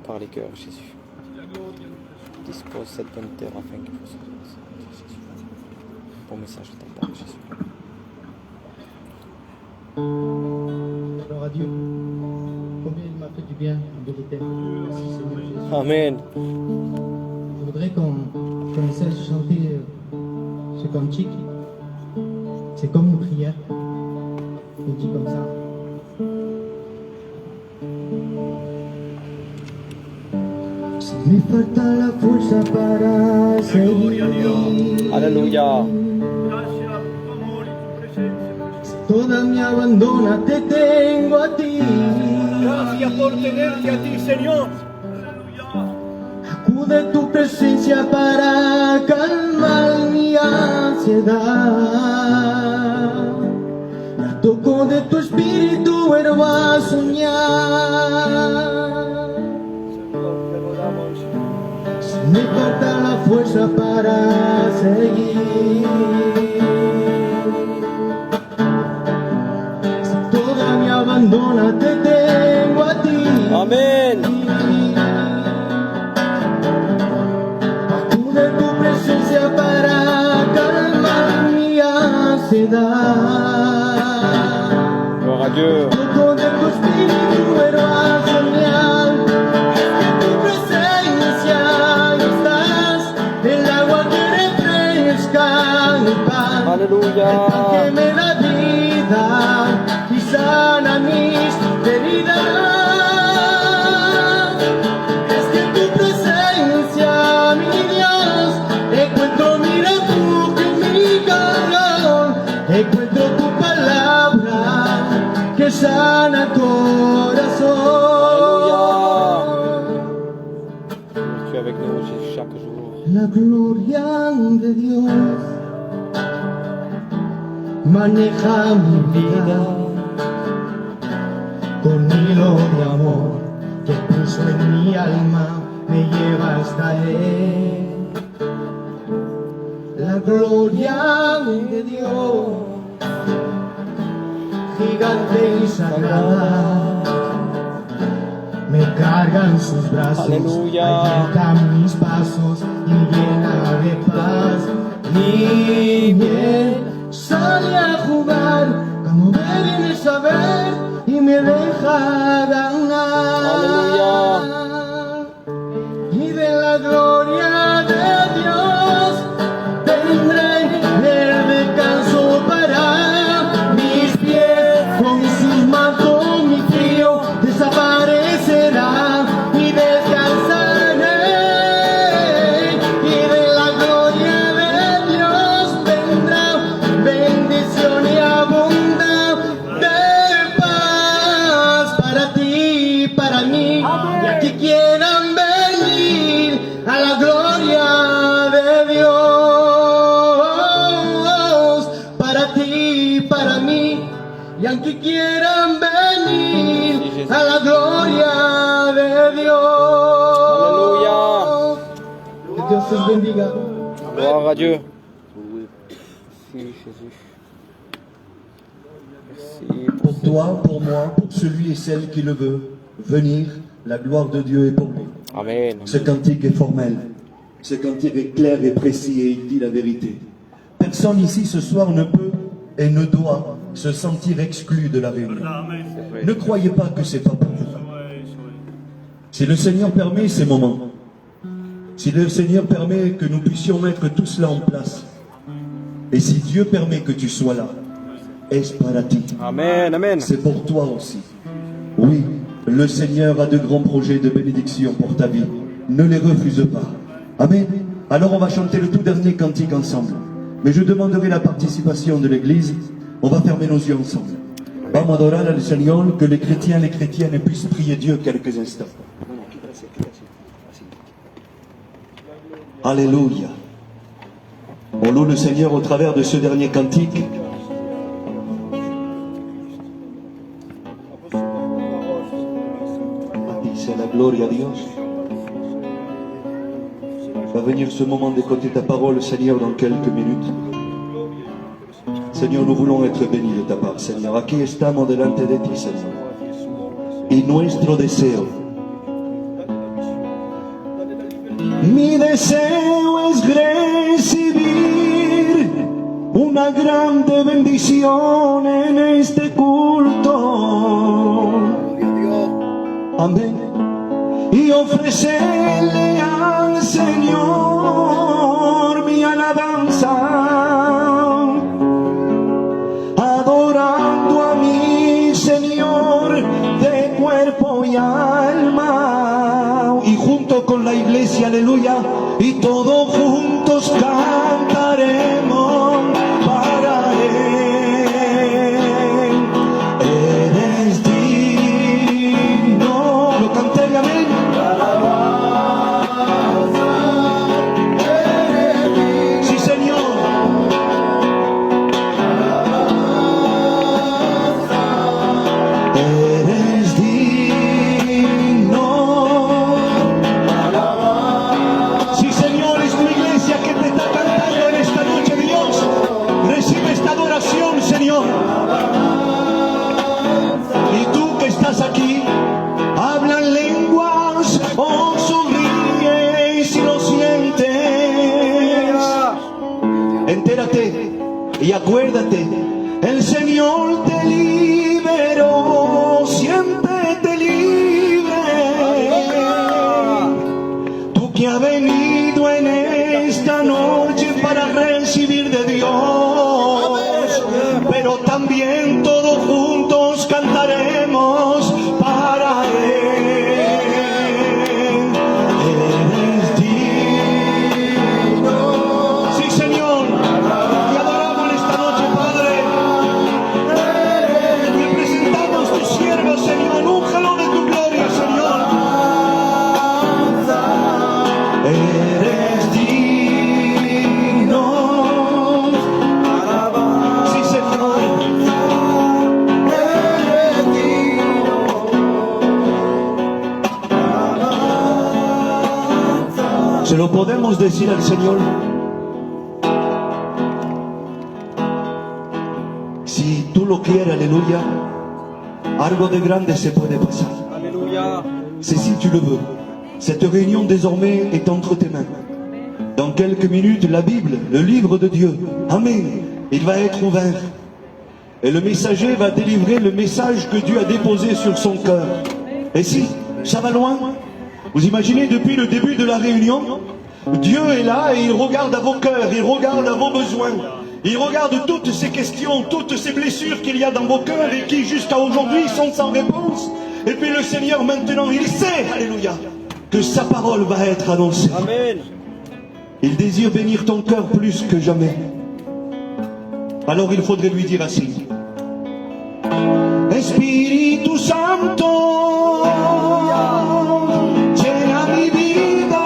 Prépare les cœurs, Jésus. Dispose cette bonne terre afin qu'il puisse. Bon message de ta part, Jésus. Alors à Dieu, combien il m'a fait du bien, en vérité. Merci Seigneur Jésus. Amen. Je voudrais qu'on essaie de chanter ce cantique. C'est comme une prière. Il dit comme ça. Si me falta la fuerza para seguir, Alléluia. Gracias por tu amor y tu presencia. toda mi abandona te tengo a ti. Gracias por tenerte a ti, Señor. Acude tu presencia para calmar mi ansiedad. La toco de tu espíritu, vuelvo a soñar. Si me falta la fuerza para seguir, si toda mi abandona te tengo a ti. Amen. Acude tu presencia para calmar mi ansiedad. Gloire à Dieu. Toco de tu espíritu, pero a soñar. En tu presencia estás, el agua que refresca mi pan. Alléluia. Que me da vida y sana mis heridas. Es que en tu presencia, mi Dios, encuentro mi refugio, mi calor. Encuentro tu palabra que sana el corazón. Tu es avec nous Jésus, chaque jour. La gloria de Dios maneja mi vida con hilo de amor que puso en mi alma, me lleva hasta Él. La gloria de Dios, gigante y sagrada, me carga en sus brazos, Aleluya. alienta mis pasos y llena de paz. Mi bien sale a jugar cuando me vienes a ver y me deja ganar. Y de la gloria de Dios tendré el descanso para mis pies. Con sus mantos mi frío desaparecerá y descansaré. Y de la gloria de Dios vendrá bendición y abundante paz para ti y para mí. Y a que quieran venir a la gloria de Dios, para ti y para mí. Y aunque quieran venir a la gloria de Dios. Que Dios os bendiga. Gloire à Dieu. Merci Jésus. Merci Pour toi, pour moi, pour celui et celle qui le veut, venir, la gloire de Dieu est pour lui. Amen. Ce cantique est formel. Ce cantique est clair et précis et il dit la vérité. Personne ici ce soir ne peut et ne doit se sentir exclu de la réunion. Amen. Ne croyez pas que c'est pas pour vous. Ouais, c'est vrai. Si le Seigneur permet ces moments, si le Seigneur permet que nous puissions mettre tout cela en place, et si Dieu permet que tu sois là, es para ti. Amen. Amen. C'est pour toi aussi. Oui, le Seigneur a de grands projets de bénédiction pour ta vie. Ne les refuse pas. Amen. Alors on va chanter le tout dernier cantique ensemble. Mais je demanderai la participation de l'Église. On va fermer nos yeux ensemble. Vamos a adorar al Señor, que les chrétiens et les chrétiennes puissent prier Dieu quelques instants. Alléluia. On loue le Seigneur au travers de ce dernier cantique. gloria a Dios. Va venir ce moment d'écouter ta parole, Seigneur, dans quelques minutes. Seigneur, nous voulons être bénis de ta part, Señor. Aquí estamos delante de ti, Señor. Y nuestro deseo, mi deseo es recibir una grande bendición en este culto. Amén. Y ofrecerle al Señor mi alabanza, adorando a mi Señor de cuerpo y alma. Y junto con la iglesia, aleluya, y todos juntos cantaremos para Él. Eres digno. Lo canté, amén. Sí, Señor. Eres digno. Sí, Señor, es tu iglesia que te está cantando en esta noche, Dios. Recibe esta adoración, Señor. Y tú que estás aquí, habla en lenguas o sonríe si lo sientes. Entérate y acuérdate, el Señor te liberó, siempre te libre. Tú que has venido en esta noche para recibir de Dios, pero también todos juntos cantaremos para Él. Eres digno. Sí, Señor, te adoramos en esta noche, Padre. Te presentamos tus siervos, Señor, úngelo de tu gloria, Señor. Eres digno. Sí, Señor. Se lo podemos decir al Señor. Si tú lo quieres, aleluya, algo de grande se puede pasar. Alléluia. C'est si tu le veux. Cette réunion désormais est entre tes mains. Dans quelques minutes, la Bible, le livre de Dieu, Amen, il va être ouvert. Et le messager va délivrer le message que Dieu a déposé sur son cœur. Et si, ça va loin. Vous imaginez, depuis le début de la réunion, Dieu est là et il regarde à vos cœurs, il regarde à vos besoins. Il regarde toutes ces questions, toutes ces blessures qu'il y a dans vos cœurs et qui jusqu'à aujourd'hui sont sans réponse. Et puis le Seigneur maintenant, il sait, alléluia, que sa parole va être annoncée. Amen. Il désire bénir ton cœur plus que jamais. Alors il faudrait lui dire ainsi: Espíritu Santo, llena mi vida.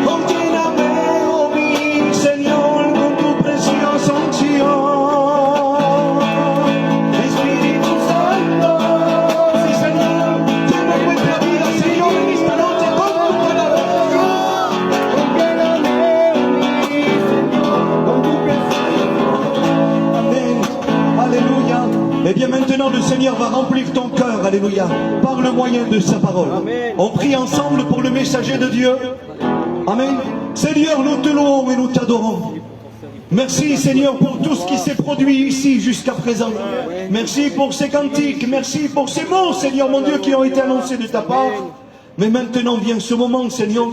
Oh, lléname, oh mi Señor, con tu preciosa unción. Espíritu Santo, sí, Señor, llena nuestra vida, Señor, en esta noche con tu palabra. Amen. Alléluia. Et bien maintenant le Seigneur va remplir ton cœur, alléluia, par le moyen de sa parole. Amen. On prie ensemble pour le messager de Dieu. Amen. Seigneur, nous te louons et nous t'adorons. Merci Seigneur pour tout ce qui s'est produit ici jusqu'à présent. Merci pour ces cantiques, merci pour ces mots, Seigneur mon Dieu, qui ont été annoncés de ta part. Mais maintenant vient ce moment, Seigneur,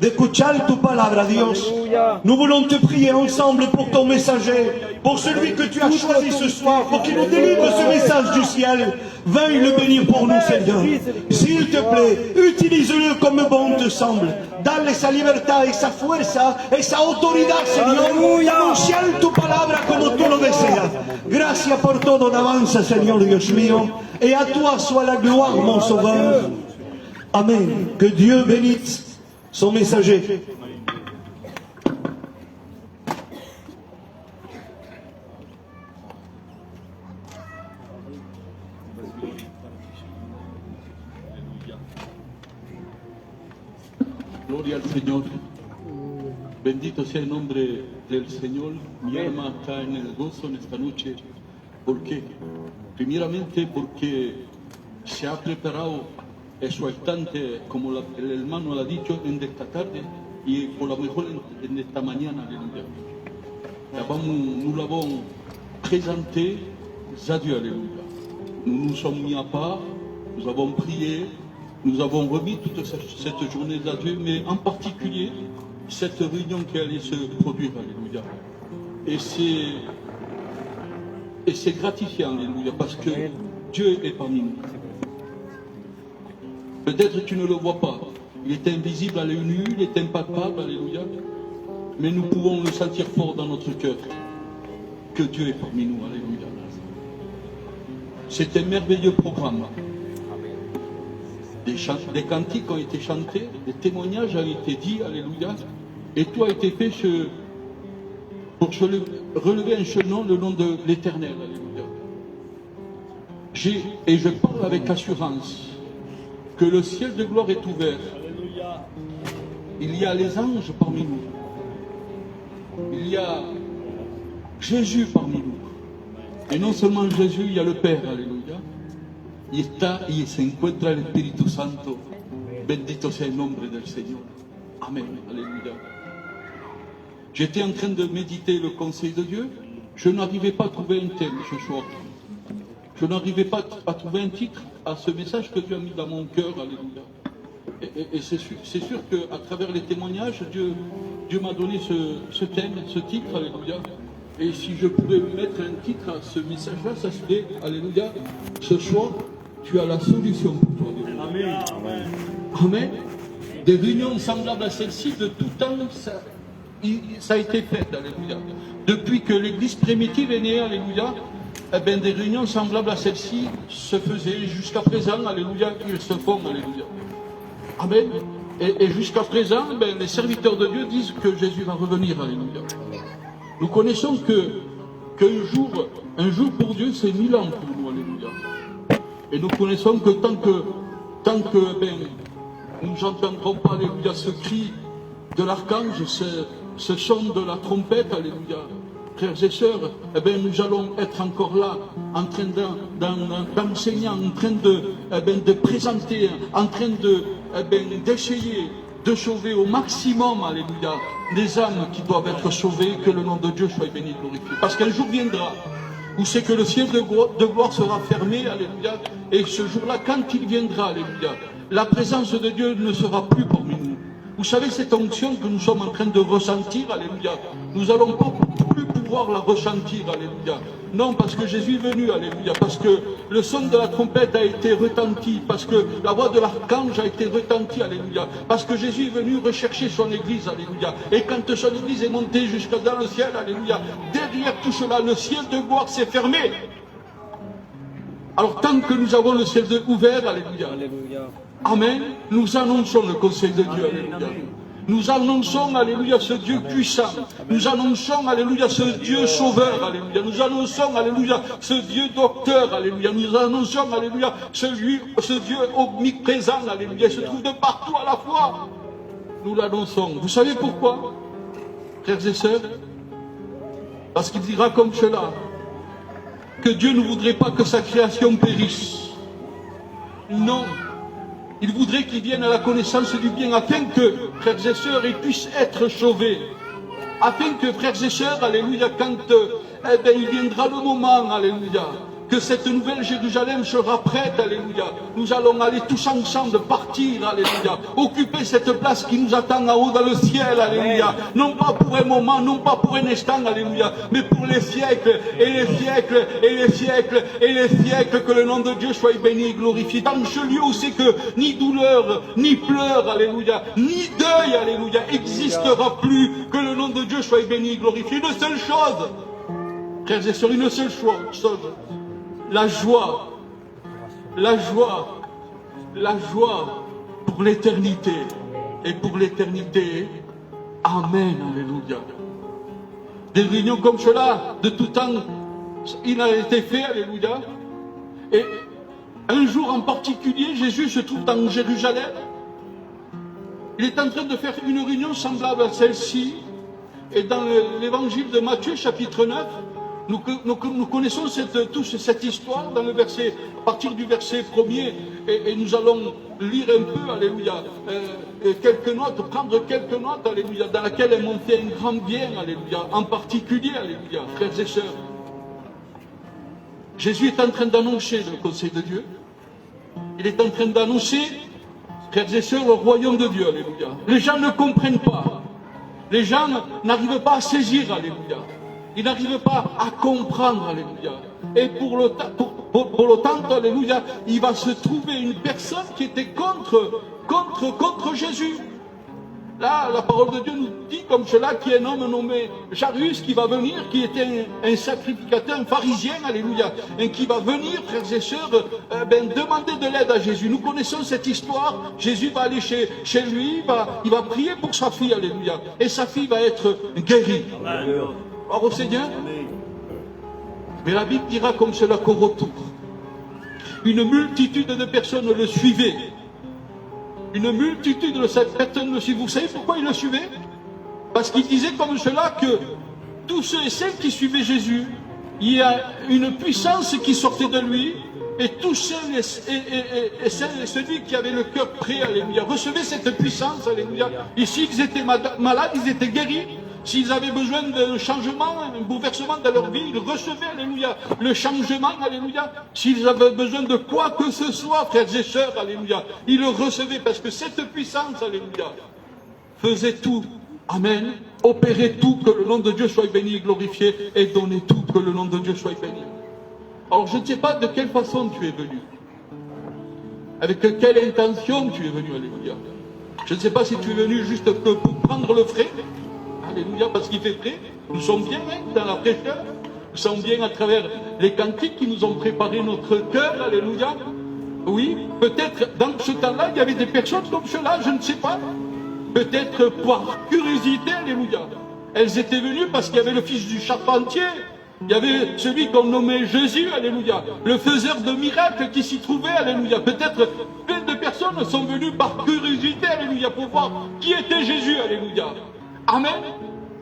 d'escuchar tu palabra, Dios. Nous voulons te prier ensemble pour ton messager, pour celui que tu as choisi ce soir, pour qu'il nous délivre ce message du ciel. Veuille le bénir pour nous, Seigneur. S'il te plaît, utilise-le comme bon te semble. Dale esa libertad, esa fuerza, esa autoridad, Señor. Anunciar tu palabra como tú lo deseas. Gracias por todo, alabanza, Señor Dios mío. Et à toi soit la gloire, mon sauveur. Amen. Que Dieu bénisse son messager. Gloria al Señor. Bendito sea el nombre del Señor. Mi alma está en el gozo en esta noche. ¿Por qué? Primeramente porque se ha preparado exultante, como el hermano lo ha dicho, en esta tarde y por lo mejor en esta mañana. Alléluia. Nous l'avons présenté à Dieu. Alléluia. Nous nous sommes mis à part, nous avons prié, nous avons remis toute cette journée à Dieu, mais en particulier cette réunion qui allait se produire. Alléluia. Et c'est gratifiant, alléluia, parce que Dieu est parmi nous. Peut-être que tu ne le vois pas. Il est invisible à l'œil nu, il est impalpable, alléluia. Mais nous pouvons le sentir fort dans notre cœur. Que Dieu est parmi nous, alléluia. C'est un merveilleux programme. Des cantiques ont été chantés, des témoignages ont été dits, alléluia. Et tout a été fait pour relever un seul nom, le nom de l'Éternel, alléluia. Et je parle avec assurance que le ciel de gloire est ouvert. Alléluia. Il y a les anges parmi nous. Il y a Jésus parmi nous. Et non seulement Jésus, il y a le Père, alléluia. Y se encuentra el Espíritu Santo. Bendito sea el nombre del Señor. Amen, alléluia. J'étais en train de méditer le conseil de Dieu. Je n'arrivais pas à trouver un thème ce soir. Je n'arrivais pas à trouver un titre à ce message que Dieu a mis dans mon cœur, alléluia. Et c'est sûr qu'à travers les témoignages, Dieu m'a donné ce thème, ce titre, alléluia. Et si je pouvais mettre un titre à ce message-là, ça serait, alléluia, ce soir, tu as la solution pour toi. Amen. Amen. Amen. Des réunions semblables à celle-ci, de tout temps, ça a été fait, alléluia. Depuis que l'église primitive est née, alléluia, eh bien, des réunions semblables à celle-ci se faisaient jusqu'à présent, alléluia, ils se font, alléluia. Amen. Et jusqu'à présent, ben, les serviteurs de Dieu disent que Jésus va revenir, alléluia. Nous connaissons qu'un jour pour Dieu, c'est 1000 ans pour nous, alléluia. Et nous connaissons que tant que ben, nous n'entendrons pas, alléluia, ce cri de l'archange, ce son de la trompette, alléluia, frères et sœurs, eh bien, nous allons être encore là, en train d'enseigner, en train de présenter, en train d'essayer de sauver au maximum, alléluia, les âmes qui doivent être sauvées, que le nom de Dieu soit béni et glorifié. Parce qu'un jour viendra où c'est que le ciel de gloire sera fermé, alléluia, et ce jour-là, quand il viendra, alléluia, la présence de Dieu ne sera plus parmi nous. Vous savez, cette onction que nous sommes en train de ressentir, alléluia, nous n'allons pas plus pouvoir la ressentir, alléluia. Non, parce que Jésus est venu, alléluia, parce que le son de la trompette a été retenti, parce que la voix de l'archange a été retentie, alléluia, parce que Jésus est venu rechercher son église, alléluia. Et quand son église est montée jusqu'à dans le ciel, alléluia, derrière tout cela, le ciel de gloire s'est fermé. Alors tant que nous avons le ciel ouvert, alléluia, amen, nous annonçons le conseil de Dieu, alléluia. Nous annonçons, alléluia, ce Dieu puissant. Nous annonçons, alléluia, ce Dieu sauveur, alléluia. Nous annonçons, alléluia, ce Dieu docteur, alléluia. Nous annonçons, alléluia, ce Dieu omniprésent, alléluia. Il se trouve de partout à la fois. Nous l'annonçons. Vous savez pourquoi, frères et sœurs? Parce qu'il dira comme cela, que Dieu ne voudrait pas que sa création périsse. Non. Il voudrait qu'ils viennent à la connaissance du bien, afin que, frères et sœurs, ils puissent être sauvés. Afin que, frères et sœurs, alléluia, quand il viendra le moment, alléluia, que cette nouvelle Jérusalem sera prête, alléluia, nous allons aller tous ensemble partir, alléluia, occuper cette place qui nous attend en haut dans le ciel, alléluia, non pas pour un moment, non pas pour un instant, alléluia, mais pour les siècles, et les siècles, et les siècles, et les siècles, que le nom de Dieu soit béni et glorifié, dans ce lieu où c'est que ni douleur, ni pleurs, alléluia, ni deuil, alléluia, existera plus, que le nom de Dieu soit béni et glorifié. Une seule chose, frères et sœurs, une seule chose, la joie pour l'éternité, et pour l'éternité, amen, alléluia. Des réunions comme cela, de tout temps, il a été fait, alléluia, et un jour en particulier, Jésus se trouve dans Jérusalem, Il est en train de faire une réunion semblable à celle-ci. Et dans l'évangile de Matthieu, chapitre 9, nous connaissons tous cette histoire dans le verset, à partir du verset 1er, et nous allons lire un peu, alléluia, quelques notes, prendre quelques notes, alléluia, dans lesquelles elles m'ont fait un grand bien, alléluia, en particulier, alléluia, frères et sœurs. Jésus est en train d'annoncer le conseil de Dieu. Il est en train d'annoncer, frères et sœurs, le royaume de Dieu, alléluia. Les gens ne comprennent pas. Les gens n'arrivent pas à saisir, alléluia. Ils n'arrivent pas à comprendre, alléluia. Et pour l'autant, alléluia, il va se trouver une personne qui était contre Jésus. Là, la parole de Dieu nous dit comme cela qu'il y a un homme nommé Jairus qui va venir, qui était un sacrificateur, un pharisien, alléluia, et qui va venir, frères et sœurs, demander de l'aide à Jésus. Nous connaissons cette histoire. Jésus va aller chez lui, il va prier pour sa fille, alléluia, et sa fille va être guérie. Gloire au Seigneur. Mais la Bible dira comme cela qu'au retour, une multitude de personnes le suivaient. Une multitude de cette personne le suivait. Vous savez pourquoi il le suivait? Parce qu'il disait comme cela que tous ceux et celles qui suivaient Jésus, il y a une puissance qui sortait de lui, et tous ceux et celui qui avait le cœur prêt, alléluia, recevait cette puissance, alléluia. Et s'ils étaient malades, ils étaient guéris. S'ils avaient besoin d'un changement, un bouleversement dans leur vie, ils recevaient, alléluia, le changement, alléluia. S'ils avaient besoin de quoi que ce soit, frères et sœurs, alléluia, ils le recevaient parce que cette puissance, alléluia, faisait tout, amen, opérait tout, que le nom de Dieu soit béni et glorifié, et donnait tout, que le nom de Dieu soit béni. Alors je ne sais pas de quelle façon tu es venu, avec quelle intention tu es venu, alléluia. Je ne sais pas si tu es venu juste pour prendre le frais, alléluia, parce qu'il fait frais. Nous sommes bien dans la fraîcheur. Nous sommes bien à travers les cantiques qui nous ont préparé notre cœur, alléluia. Oui, peut-être dans ce temps-là, il y avait des personnes comme cela, je ne sais pas. Peut-être par curiosité, alléluia. Elles étaient venues parce qu'il y avait le fils du charpentier. Il y avait celui qu'on nommait Jésus, alléluia. Le faiseur de miracles qui s'y trouvait, alléluia. Peut-être plein de personnes sont venues par curiosité, alléluia, pour voir qui était Jésus, alléluia. Amen.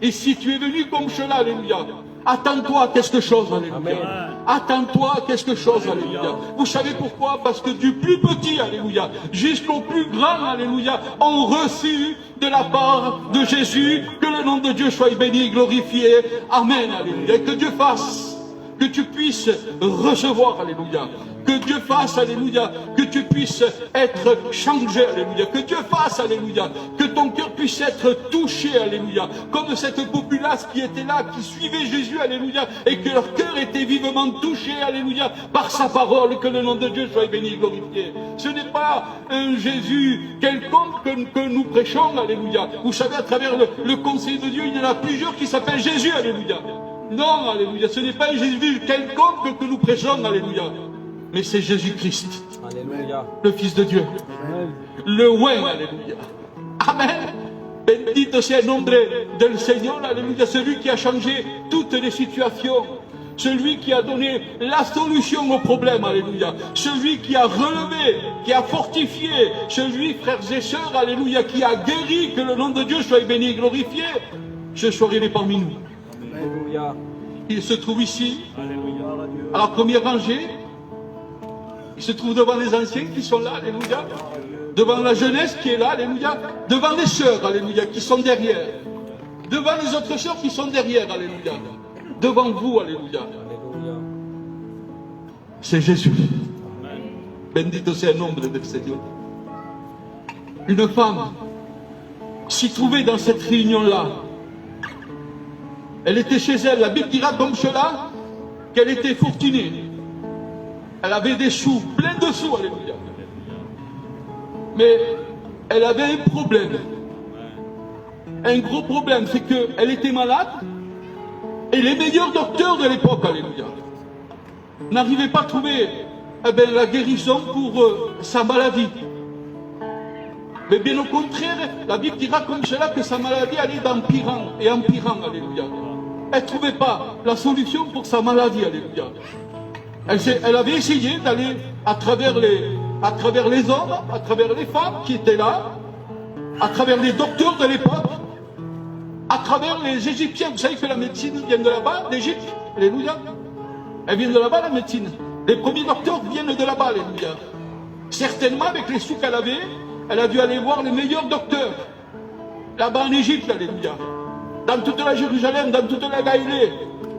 Et si tu es venu comme cela, alléluia, attends-toi à quelque chose, alléluia. Attends-toi à quelque chose, alléluia. Vous savez pourquoi? Parce que du plus petit, alléluia, jusqu'au plus grand, alléluia, ont reçu de la part de Jésus, que le nom de Dieu soit béni et glorifié. Amen, alléluia. Et que Dieu fasse, que tu puisses recevoir, alléluia. Que Dieu fasse, alléluia, que tu puisses être changé, alléluia. Que Dieu fasse, alléluia, que ton cœur puisse être touché, alléluia. Comme cette populace qui était là, qui suivait Jésus, alléluia, et que leur cœur était vivement touché, alléluia, par sa parole, que le nom de Dieu soit béni et glorifié. Ce n'est pas un Jésus quelconque que nous prêchons, alléluia. Vous savez, à travers le conseil de Dieu, il y en a plusieurs qui s'appellent Jésus, alléluia. Non, alléluia, ce n'est pas un Jésus quelconque que nous prêchons, alléluia. Mais c'est Jésus-Christ, le Fils de Dieu, le oint, alléluia. Amen. Bendito sea el nombre del Seigneur, alléluia. Celui qui a changé toutes les situations, celui qui a donné la solution aux problèmes, alléluia. Celui qui a relevé, qui a fortifié, celui, frères et sœurs, alléluia, qui a guéri, que le nom de Dieu soit béni et glorifié. Ce soir, il est parmi nous. Alléluia. Il se trouve ici, à la première rangée. Il se trouve devant les anciens qui sont là, alléluia. Devant la jeunesse qui est là, alléluia. Devant les sœurs, alléluia, qui sont derrière. Devant les autres sœurs qui sont derrière, alléluia. Devant vous, alléluia. C'est Jésus. Bendito sea el nombre del Seigneur. Une femme s'y trouvait dans cette réunion-là. Elle était chez elle. La Bible dira comme cela qu'elle était fortunée. Elle avait des sous, plein de sous, alléluia. Mais elle avait un problème. Un gros problème, c'est qu'elle était malade. Et les meilleurs docteurs de l'époque, alléluia, n'arrivaient pas à trouver la guérison pour sa maladie. Mais bien au contraire, la Bible dira comme cela que sa maladie allait d'empirant et empirant, alléluia. Elle ne trouvait pas la solution pour sa maladie, alléluia. Elle avait essayé d'aller à travers les hommes, à travers les femmes qui étaient là, à travers les docteurs de l'époque, à travers les Égyptiens. Vous savez que la médecine vient de là-bas, d'Égypte. Alléluia. Elle vient de là-bas, la médecine. Les premiers docteurs viennent de là-bas, alléluia. Certainement, avec les sous qu'elle avait, elle a dû aller voir les meilleurs docteurs. Là-bas en Égypte, alléluia. Dans toute la Jérusalem, dans toute la Galilée,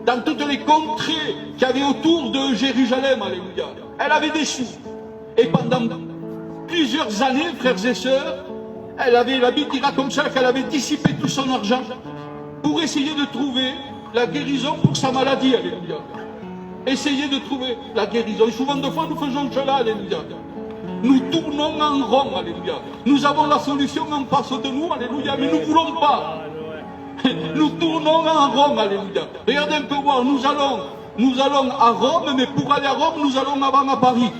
dans toutes les contrées qu'il y avait autour de Jérusalem, alléluia. Elle avait des sous. Et pendant plusieurs années, frères et sœurs, la Bible dira comme ça qu'elle avait dissipé tout son argent pour essayer de trouver la guérison pour sa maladie, alléluia. Essayer de trouver la guérison. Et souvent de fois, nous faisons cela, alléluia. Nous tournons en rond, alléluia. Nous avons la solution en face de nous, alléluia, mais nous ne voulons pas. Nous tournons en rond, alléluia. Regardez un peu voir, nous allons à Rome, mais pour aller à Rome, nous allons avant à Paris.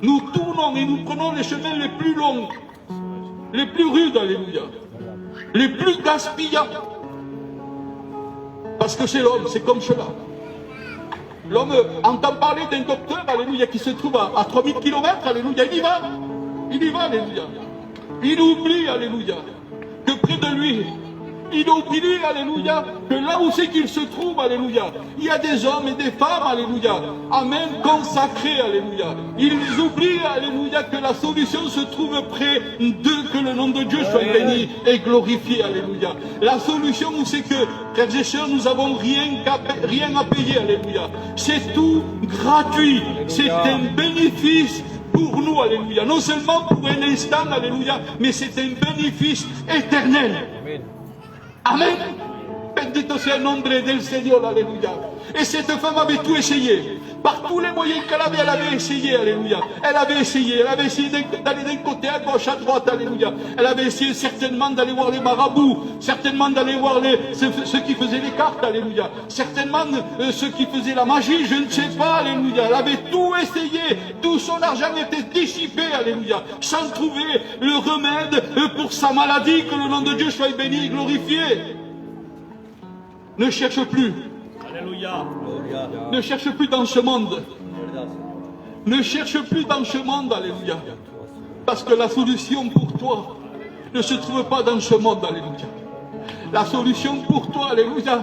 Nous tournons et nous prenons les chemins les plus longs, les plus rudes, alléluia, les plus gaspillants. Parce que c'est l'homme, c'est comme cela. L'homme entend parler d'un docteur, alléluia, qui se trouve à 3000 km, alléluia, il y va, alléluia. Il oublie, alléluia, que près de lui, il oublie, alléluia, que là où c'est qu'il se trouve, alléluia, il y a des hommes et des femmes, alléluia, amen, consacrés, alléluia. Ils oublient, alléluia, que la solution se trouve près d'eux, que le nom de Dieu soit béni et glorifié, alléluia. La solution, c'est que, frères et sœurs, nous n'avons rien à payer, alléluia. C'est tout gratuit, c'est un bénéfice pour nous, alléluia. Non seulement pour un instant, alléluia, mais c'est un bénéfice éternel. Amen. Bendito sea el nombre del Señor, alléluia. Et cette femme avait tout essayé. Par tous les moyens qu'elle avait essayé, alléluia. Elle avait essayé d'aller d'un côté à gauche, à droite, alléluia. Elle avait essayé certainement d'aller voir les marabouts, certainement d'aller voir ceux qui faisaient les cartes, alléluia. Certainement ceux qui faisaient la magie, je ne sais pas, alléluia. Elle avait tout essayé, tout son argent était dissipé, alléluia. Sans trouver le remède pour sa maladie, que le nom de Dieu soit béni et glorifié. Ne cherche plus. Alléluia. Ne cherche plus dans ce monde. Ne cherche plus dans ce monde, alléluia. Parce que la solution pour toi ne se trouve pas dans ce monde, alléluia. La solution pour toi, alléluia,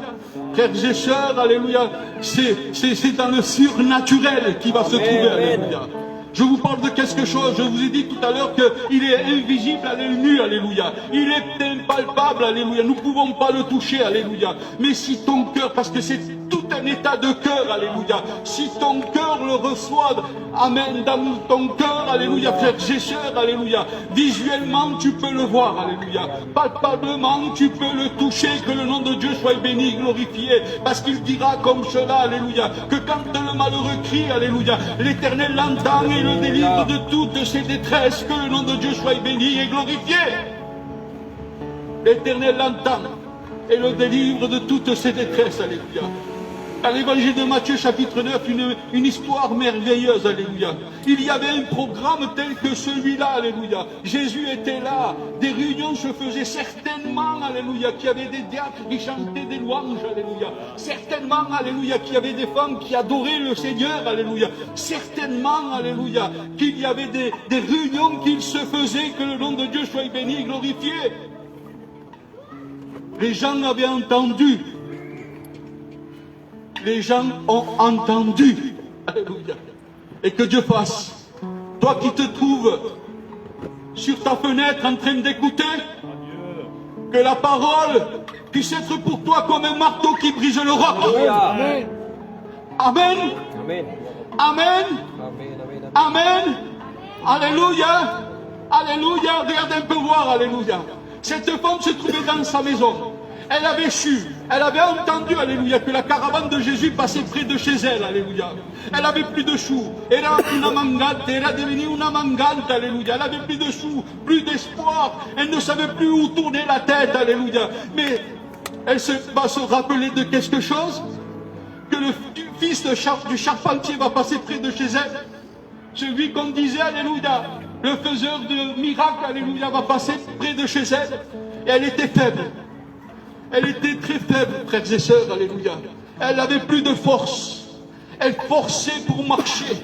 frères et sœurs, alléluia, c'est dans le surnaturel qui va se trouver, alléluia. Je vous parle de quelque chose, je vous ai dit tout à l'heure qu'il est invisible à l'œil nu, alléluia. Il est impalpable, alléluia. Nous ne pouvons pas le toucher, alléluia. Mais si ton cœur, parce que c'est tout un état de cœur, alléluia. Si ton cœur le reçoit, amen, dans ton cœur, alléluia, frères et sœurs, alléluia. Visuellement, tu peux le voir, alléluia. Palpablement, tu peux le toucher, que le nom de Dieu soit béni, glorifié. Parce qu'il dira comme cela, alléluia, que quand le malheureux crie, alléluia, l'Éternel l'entend et le délivre de toutes ses détresses, que le nom de Dieu soit béni et glorifié. L'Éternel l'entend et le délivre de toutes ses détresses, alléluia. Dans l'évangile de Matthieu chapitre 9, une histoire merveilleuse, alléluia. Il y avait un programme tel que celui-là, alléluia. Jésus était là, des réunions se faisaient certainement, alléluia, qu'il y avait des diacres qui chantaient des louanges, alléluia. Certainement, alléluia, qu'il y avait des femmes qui adoraient le Seigneur, alléluia. Certainement, alléluia, qu'il y avait des réunions qui se faisaient, que le nom de Dieu soit béni et glorifié. Les gens avaient entendu. Les gens ont entendu. Alléluia. Et que Dieu fasse. Toi qui te trouves sur ta fenêtre en train d'écouter, que la parole puisse être pour toi comme un marteau qui brise le roc. Amen. Amen. Amen. Amen. Alléluia. Alléluia. Regardez un peu voir. Alléluia. Cette femme se trouvait dans sa maison. Elle avait su, elle avait entendu, alléluia, que la caravane de Jésus passait près de chez elle, alléluia. Elle avait plus de sous. Elle a devenu une mangante, alléluia. Elle avait plus de sous, plus d'espoir. Elle ne savait plus où tourner la tête, alléluia. Mais elle va se rappeler de quelque chose, que le fils du charpentier va passer près de chez elle. Celui qu'on disait, alléluia, le faiseur de miracles, alléluia, va passer près de chez elle. Et elle était faible. Elle était très faible, frères et sœurs, alléluia. Elle n'avait plus de force. Elle forçait pour marcher.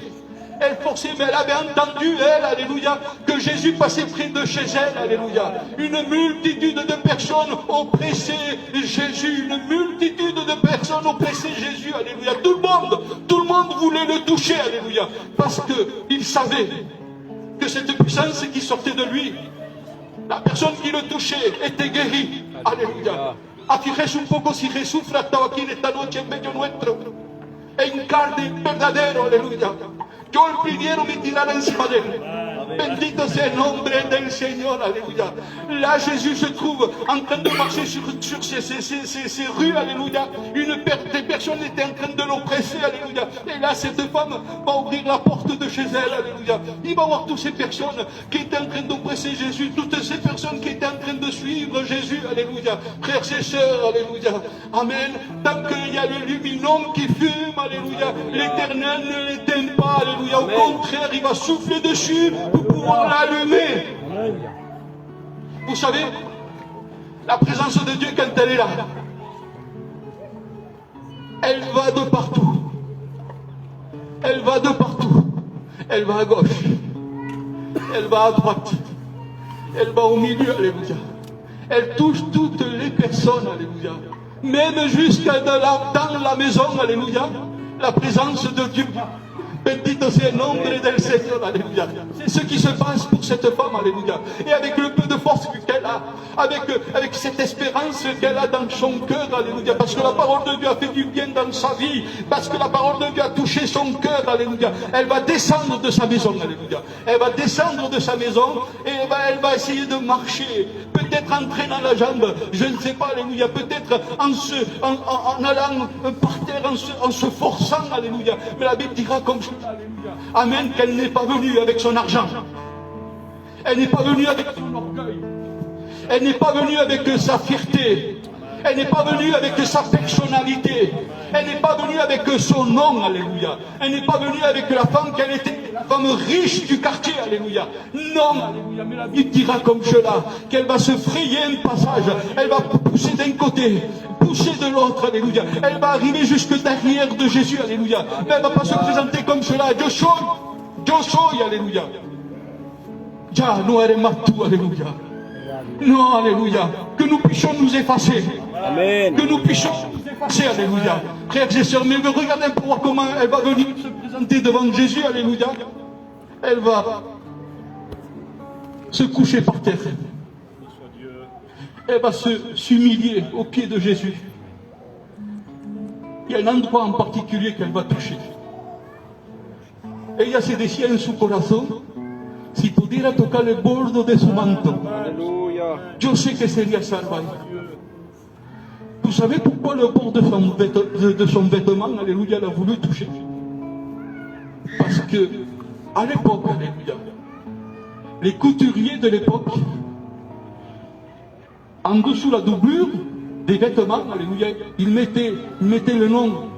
Elle forçait, mais elle avait entendu, elle, alléluia, que Jésus passait près de chez elle, alléluia. Une multitude de personnes oppressaient Jésus, une multitude de personnes oppressaient Jésus, alléluia. Tout le monde voulait le toucher, alléluia, parce qu'il savait que cette puissance qui sortait de lui, la personne qui le touchait était guérie, alléluia. Aquí Jesús un poco si Jesús estaba aquí en esta noche en medio nuestro, en carne verdadero, aleluya. Yo le pidieron me tirar encima de él. Bendito sea el nombre del Señor, alléluia. Là, Jésus se trouve en train de marcher sur ces rues, alléluia. Des personnes étaient en train de l'oppresser, alléluia. Et là, cette femme va ouvrir la porte de chez elle, alléluia. Il va voir toutes ces personnes qui étaient en train d'oppresser Jésus, toutes ces personnes qui étaient en train de suivre Jésus, alléluia. Frères et sœurs, alléluia. Amen. Tant qu'il y a le luminum qui fume, alléluia, l'Éternel ne l'éteint pas, alléluia. Au contraire, il va souffler dessus pour pouvoir l'allumer. Vous savez, la présence de Dieu, quand elle est là, elle va de partout. Elle va de partout. Elle va à gauche. Elle va à droite. Elle va au milieu, alléluia. Elle touche toutes les personnes, alléluia. Même jusqu'à dans la maison, alléluia. La présence de Dieu. Bendito sea el nombre del Seigneur, alléluia. C'est ce qui se passe pour cette femme, alléluia. Et avec le peu de force qu'elle a, avec cette espérance qu'elle a dans son cœur, alléluia. Parce que la parole de Dieu a fait du bien dans sa vie. Parce que la parole de Dieu a touché son cœur, alléluia. Elle va descendre de sa maison, alléluia. Elle va descendre de sa maison et elle va essayer de marcher. Peut-être en traînant la jambe, je ne sais pas, alléluia. Peut-être en allant par terre, en se forçant, alléluia. Mais la Bible dira comme ça. Alléluia. Amen, qu'elle n'est pas venue avec son argent. Elle n'est pas venue avec son orgueil. Elle n'est pas venue avec sa fierté. Elle n'est pas venue avec sa personnalité. Elle n'est pas venue avec son nom, alléluia. Elle n'est pas venue avec la femme qu'elle était, la femme riche du quartier, alléluia. Non, alléluia, mais la Bible dira comme cela, qu'elle va se frayer un passage. Elle va pousser d'un côté, pousser de l'autre, alléluia. Elle va arriver jusque derrière de Jésus, alléluia. Mais elle ne va pas se présenter comme cela. Yo soy, alléluia. Ya no eres más tú, alléluia. Non, alléluia. Que nous puissions nous effacer. Amen. Que nous puissions nous effacer, alléluia. Frères et sœurs, mais regardez pour voir comment elle va venir se présenter devant Jésus, alléluia. Elle va se coucher par terre. Elle va s'humilier aux pieds de Jésus. Il y a un endroit en particulier qu'elle va toucher. Ella se decía en su corazón, si pudiera tocar el borde de su manto, yo sé que sería salva. Vous savez pourquoi le bord de son vêtement, alléluia, elle a voulu toucher? Parce que, à l'époque, alléluia, les couturiers de l'époque, en dessous la doublure des vêtements, alléluia, ils mettaient le nom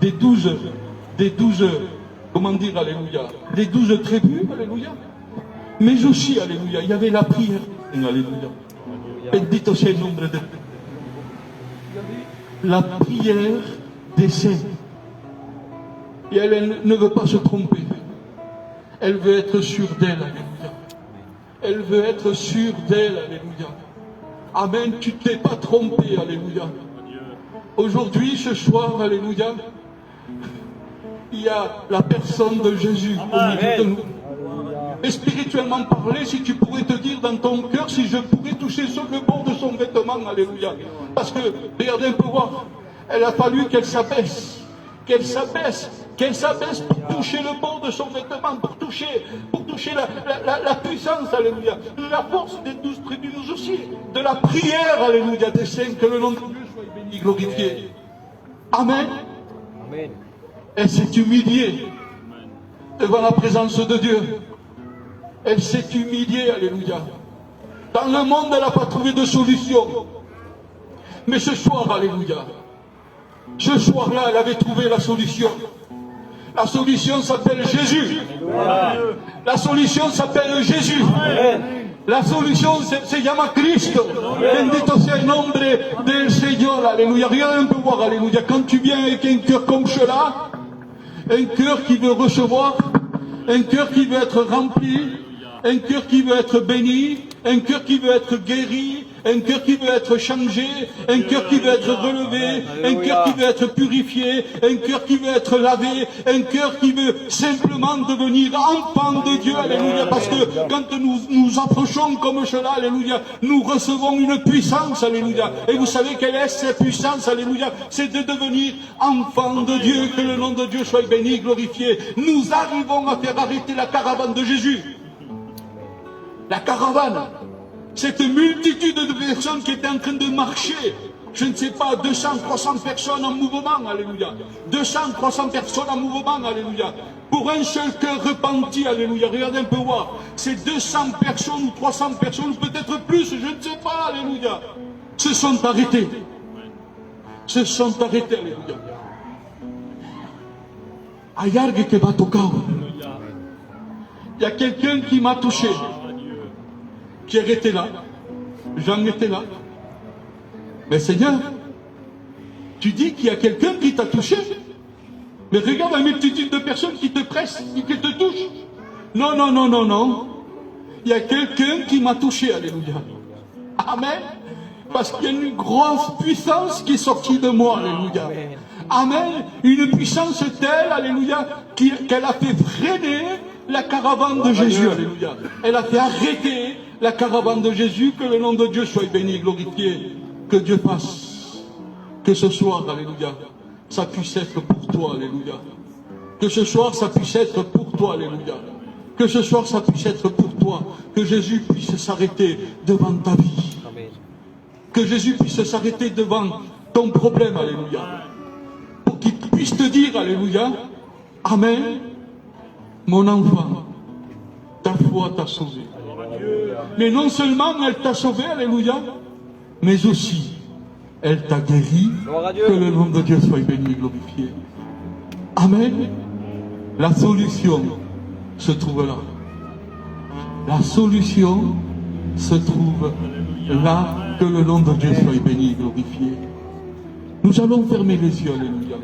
des 12, comment dire, alléluia, des 12 tribus, alléluia. Mais aussi, alléluia, il y avait la prière, alléluia. Bendito sea el nombre de Dieu. La prière des saints. Et elle ne veut pas se tromper. Elle veut être sûre d'elle, alléluia. Elle veut être sûre d'elle, alléluia. Amen, tu ne t'es pas trompé, alléluia. Aujourd'hui, ce soir, alléluia, il y a la personne de Jésus au milieu de nous. Et spirituellement parlé, si tu pourrais te dire dans ton cœur, si je pourrais toucher sur le bord de son vêtement, alléluia. Parce que, regardez un peu voir, elle a fallu qu'elle s'abaisse pour toucher le bord de son vêtement, pour toucher la puissance, alléluia. La force des 12 tribus, nous aussi, de la prière, alléluia, des saints, que le nom de Dieu soit béni, glorifié. Amen. Amen. Elle s'est humiliée devant la présence de Dieu. Elle s'est humiliée, alléluia. Dans le monde, elle n'a pas trouvé de solution. Mais ce soir, alléluia, ce soir-là, elle avait trouvé la solution. La solution s'appelle Jésus. La solution s'appelle Jésus. La solution se llama Cristo. Bendito sea el nombre del Señor. Alléluia. Regarde un peu voir, alléluia. Quand tu viens avec un cœur comme cela, un cœur qui veut recevoir, un cœur qui veut être rempli, un cœur qui veut être béni, un cœur qui veut être guéri, un cœur qui veut être changé, un cœur qui veut être relevé, un cœur qui veut être purifié, un cœur qui veut être lavé, un cœur qui veut simplement devenir enfant de Dieu, alléluia, parce que quand nous nous approchons comme cela, alléluia, nous recevons une puissance, alléluia, et vous savez quelle est cette puissance, alléluia, c'est de devenir enfant de Dieu, que le nom de Dieu soit béni, glorifié. Nous arrivons à faire arrêter la caravane de Jésus. La caravane, cette multitude de personnes qui étaient en train de marcher, je ne sais pas, 200, 300 personnes en mouvement, alléluia. 200, 300 personnes en mouvement, alléluia. Pour un seul cœur repenti, alléluia. Regardez un peu voir. Ces 200 personnes ou 300 personnes, ou peut-être plus, je ne sais pas, alléluia, se sont arrêtés. Se sont arrêtés, alléluia. Hay alguien que m'a toqué. Il y a quelqu'un qui m'a touché. Pierre était là, Jean était là. Mais Seigneur, tu dis qu'il y a quelqu'un qui t'a touché. Mais regarde la multitude de personnes qui te pressent et qui te touchent. Non, non, non, non, non. Il y a quelqu'un qui m'a touché, alléluia. Amen. Parce qu'il y a une grosse puissance qui est sortie de moi, alléluia. Amen. Une puissance telle, alléluia, qu'elle a fait freiner la caravane de Jésus, alléluia. Elle a fait arrêter la caravane de Jésus, que le nom de Dieu soit béni, glorifié. Que Dieu fasse que ce soir, alléluia, ça puisse être pour toi, alléluia. Que ce soir, ça puisse être pour toi, alléluia. Que ce soir, ça puisse être pour toi. Que Jésus puisse s'arrêter devant ta vie. Que Jésus puisse s'arrêter devant ton problème, alléluia. Pour qu'il puisse te dire, alléluia, Amen, mon enfant, ta foi t'a sauvé. Mais non seulement elle t'a sauvé, alléluia, mais aussi elle t'a guéri. Que le nom de Dieu soit béni et glorifié. Amen. La solution se trouve là. La solution se trouve là. Que le nom de Dieu soit béni et glorifié. Nous allons fermer les yeux, alléluia.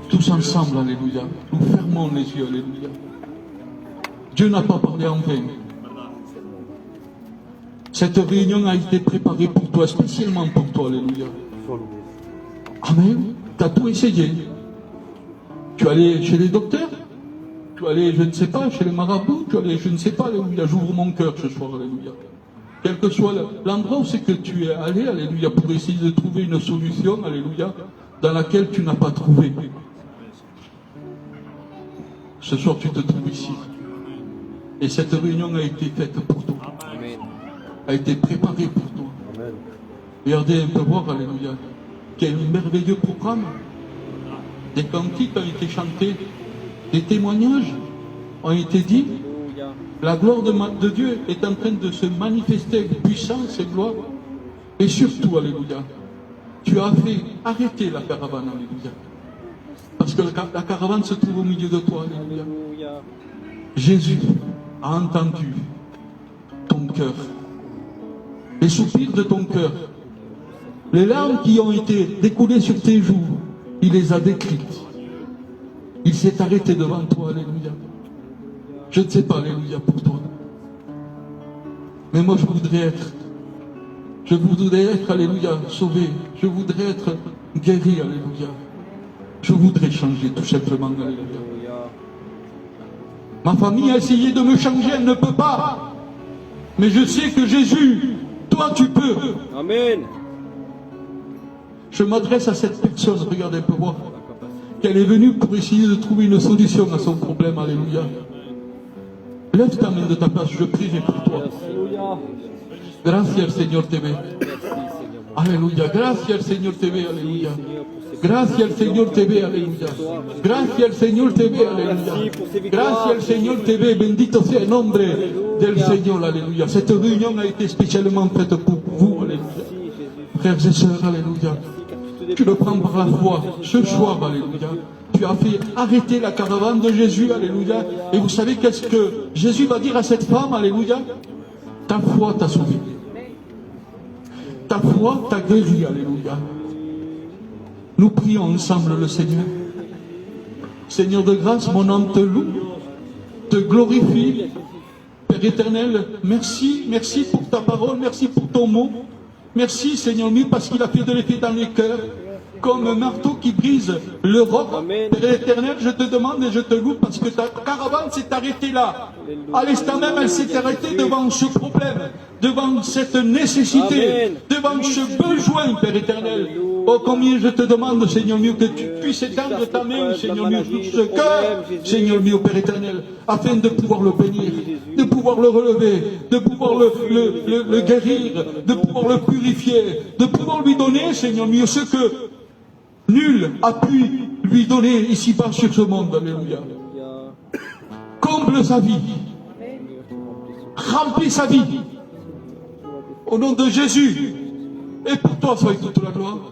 Tous ensemble, alléluia. Nous fermons les yeux, alléluia. Dieu n'a pas parlé en vain. Cette réunion a été préparée pour toi, spécialement pour toi, alléluia. Amen. Tu as tout essayé. Tu es allé chez les docteurs, tu es allé, je ne sais pas, chez les marabouts, tu es allé, je ne sais pas, alléluia. J'ouvre mon cœur ce soir, alléluia. Quel que soit l'endroit où c'est que tu es allé, alléluia, pour essayer de trouver une solution, alléluia, dans laquelle tu n'as pas trouvé. Ce soir, tu te trouves ici. Et cette réunion a été faite pour toi. A été préparée pour toi. Regardez un peu voir, alléluia. Quel merveilleux programme. Des cantiques ont été chantés. Des témoignages ont été dits. La gloire de Dieu est en train de se manifester avec puissance et gloire. Et surtout, alléluia, tu as fait arrêter la caravane, alléluia. Parce que la caravane se trouve au milieu de toi, alléluia. Jésus a entendu ton cœur, les soupirs de ton cœur, les larmes qui ont été découlées sur tes joues, il les a décrites. Il s'est arrêté devant toi, alléluia. Je ne sais pas, alléluia, pour toi. Mais moi, je voudrais être, alléluia, sauvé. Je voudrais être guéri, alléluia. Je voudrais changer, tout simplement, alléluia. Ma famille a essayé de me changer, elle ne peut pas. Mais je sais que Jésus, toi, tu peux. Amen. Je m'adresse à cette personne, regardez un peu voir, qu'elle est venue pour essayer de trouver une solution à son problème, alléluia. Lève ta main de ta place, je prierai pour toi. Gracias, Señor, te ve. Alléluia. Gracias, Señor, te ve. Alléluia. Gracias, Señor, te ve. Alléluia. Gracias, Señor, te ve. Alléluia. Gracias, Señor, te ve. Bendito sea el nombre del Señor. Alléluia. Cette réunion a été spécialement faite pour vous. Alléluia. Frères et sœurs, alléluia. Tu le prends par la foi ce soir, alléluia. Tu as fait arrêter la caravane de Jésus, alléluia. Et vous savez qu'est-ce que Jésus va dire à cette femme, alléluia? Ta foi t'a sauvé. Ta foi t'a guéri, alléluia. Nous prions ensemble le Seigneur. Seigneur de grâce, mon âme te loue, te glorifie. Père éternel, merci, merci pour ta parole, merci pour ton mot. Merci Seigneur mieux parce qu'il a fait de l'effet dans les cœurs, comme un marteau qui brise le roc. Père éternel, je te demande et je te loue parce que ta caravane s'est arrêtée là. À l'instant même, elle s'est arrêtée devant ce problème, devant cette nécessité, devant ce besoin, Père éternel. Oh, combien je te demande, Seigneur mieux, que tu puisses étendre ta main, Seigneur mieux, sur ce cœur, Seigneur mieux, Père éternel, afin de pouvoir le bénir, de pouvoir le relever, de pouvoir le guérir, de pouvoir le purifier, de pouvoir lui donner, Seigneur mieux, ce que nul a pu lui donner ici-bas sur ce monde. Alléluia. Comble sa vie. Remplis sa vie. Au nom de Jésus. Et pour toi soit toute la gloire.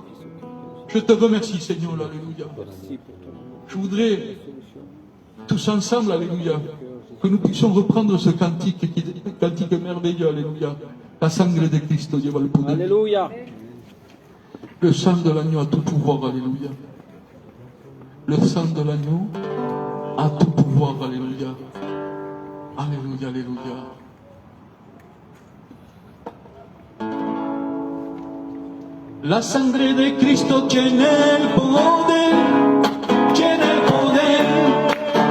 Je te remercie, Seigneur. Alléluia. Je voudrais, tous ensemble, alléluia, que nous puissions reprendre ce cantique qui est un cantique merveilleux, alléluia. La sangle de Christ, Dieu va le poder. Alléluia. Le sang de l'agneau a tout pouvoir, alléluia. Le sang de l'agneau a tout pouvoir, alléluia. Alléluia, alléluia. La sangre de Cristo tiene el poder, tiene el poder,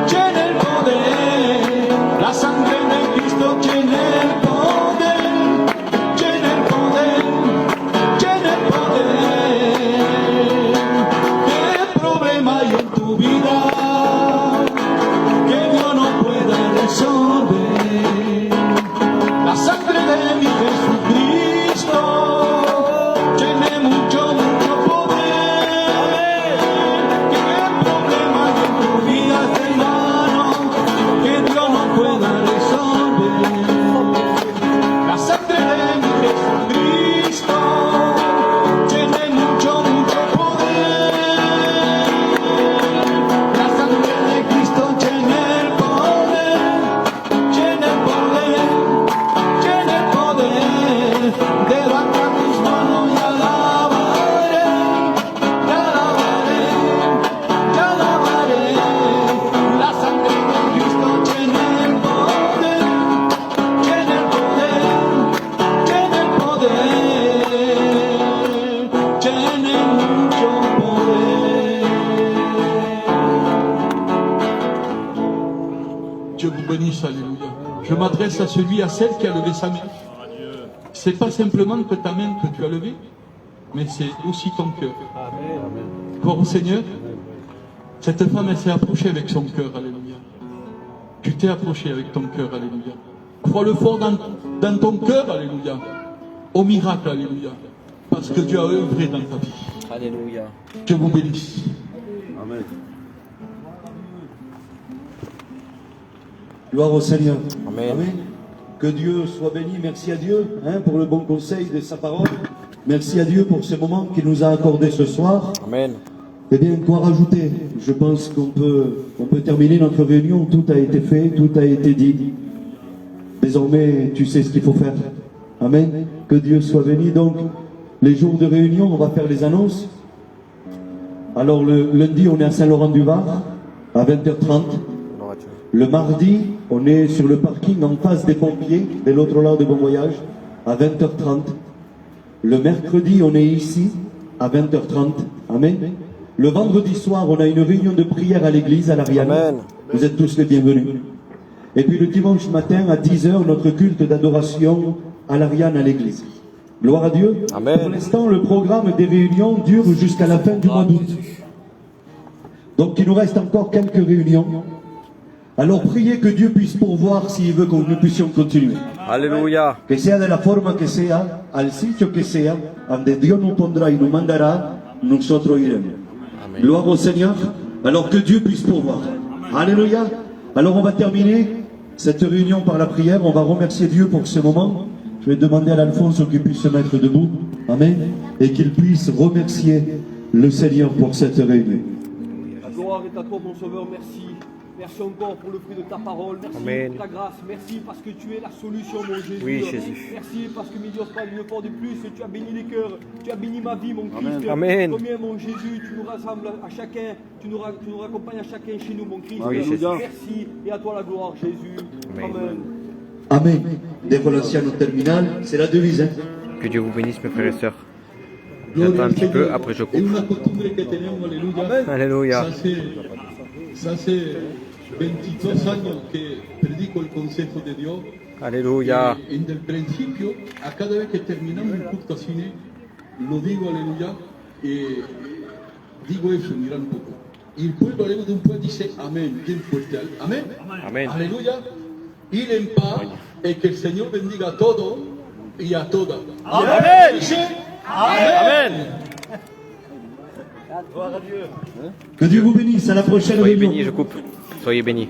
tiene el poder. La sangre de Cristo tiene el poder, tiene el poder, tiene el poder. ¿Qué problema hay en tu vida que Dios no pueda resolver? La sangre de mi Jesucristo tiene mucho, mucho poder. ¿Qué problema hay en tu vida, hermano, que Dios no pueda resolver? La sangre de mi Jesucristo tiene mucho, mucho poder. La sangre de Cristo tiene el poder, tiene el poder, tiene el poder. Levanta tus manos y alabaré, te alabaré, te alabaré. La sangre de Cristo tiene el poder, tiene el poder, tiene el poder, tiene mucho poder. Dieu vous bénisse, alléluia. Je m'adresse à celui, à celle qui a levé sa main. C'est pas simplement que ta main que tu as levée, mais c'est aussi ton cœur. Crois au Seigneur. Cette femme, elle s'est approchée avec son cœur, alléluia. Tu t'es approché avec ton cœur, alléluia. Crois-le fort dans ton cœur, alléluia. Au miracle, alléluia. Parce que Dieu a œuvré dans ta vie. Alléluia. Dieu vous bénisse. Amen. Gloire au Seigneur. Amen. Que Dieu soit béni. Merci à Dieu pour le bon conseil de sa parole. Merci à Dieu pour ce moment qu'il nous a accordé ce soir. Amen. Eh bien, quoi rajouter? Je pense qu'on peut terminer notre réunion. Tout a été fait, tout a été dit. Désormais, tu sais ce qu'il faut faire. Amen. Que Dieu soit béni. Donc, les jours de réunion, on va faire les annonces. Alors, le lundi, on est à Saint-Laurent-du-Var, à 20h30. Le mardi, on est sur le parking en face des pompiers, de l'autre lado de Bon Voyage, à 20h30. Le mercredi, on est ici, à 20h30. Amen. Le vendredi soir, on a une réunion de prière à l'église, à l'Ariane. Amen. Vous êtes tous les bienvenus. Et puis le dimanche matin, à 10h, notre culte d'adoration à l'Ariane, à l'église. Gloire à Dieu. Amen. Pour l'instant, le programme des réunions dure jusqu'à la fin du mois d'août. Donc il nous reste encore quelques réunions. Alors priez que Dieu puisse pourvoir s'il veut que nous puissions continuer. Alléluia. Que sea de la forma que sea, al sitio que sea, donde Dios nous pondra y nous mandara, nosotros iremos. Amen. Gloire au Seigneur. Alors que Dieu puisse pourvoir. Alléluia. Alors on va terminer cette réunion par la prière. On va remercier Dieu pour ce moment. Je vais demander à l'Alphonse qu'il puisse se mettre debout. Amen. Et qu'il puisse remercier le Seigneur pour cette réunion. La gloire est à toi, mon Sauveur, merci. Merci encore pour le fruit de ta parole. Merci Amen. pour ta grâce. Merci parce que tu es la solution, mon Jésus. Oui, Jésus. Merci parce que, mi Dios Padre, une fois de plus, tu as béni les cœurs. Tu as béni ma vie, mon Christ. Amen. Combien, mon Jésus, tu nous rassembles à chacun. Tu nous raccompagnes à chacun chez nous, mon Christ. Oui, Jésus. Merci. Et à toi la gloire, Jésus. Amen. Amen. Des Colossiens au terminal, c'est la devise. Hein. Que Dieu vous bénisse, mes frères et sœurs. Gloria J'attends un al petit peu, Señor. après je Es coupe. una costumbre que tenemos, aleluya. Alléluia. Ça hace 22 años que predico el consejo de Dios. Alléluia. Y en el principio, a cada vez que terminamos el culto así, lo digo, aleluya, digo eso, mira un poco. Y el pueblo, aleluya, de un pueblo dice amén, bien fuerte, amén. Amén. Aleluya. Ir en paz y que el Señor bendiga a todos y a todas. Amén. Dice, Amen. Que Dieu vous bénisse. À la prochaine Soyez réunion. bénis, je coupe. Soyez bénis.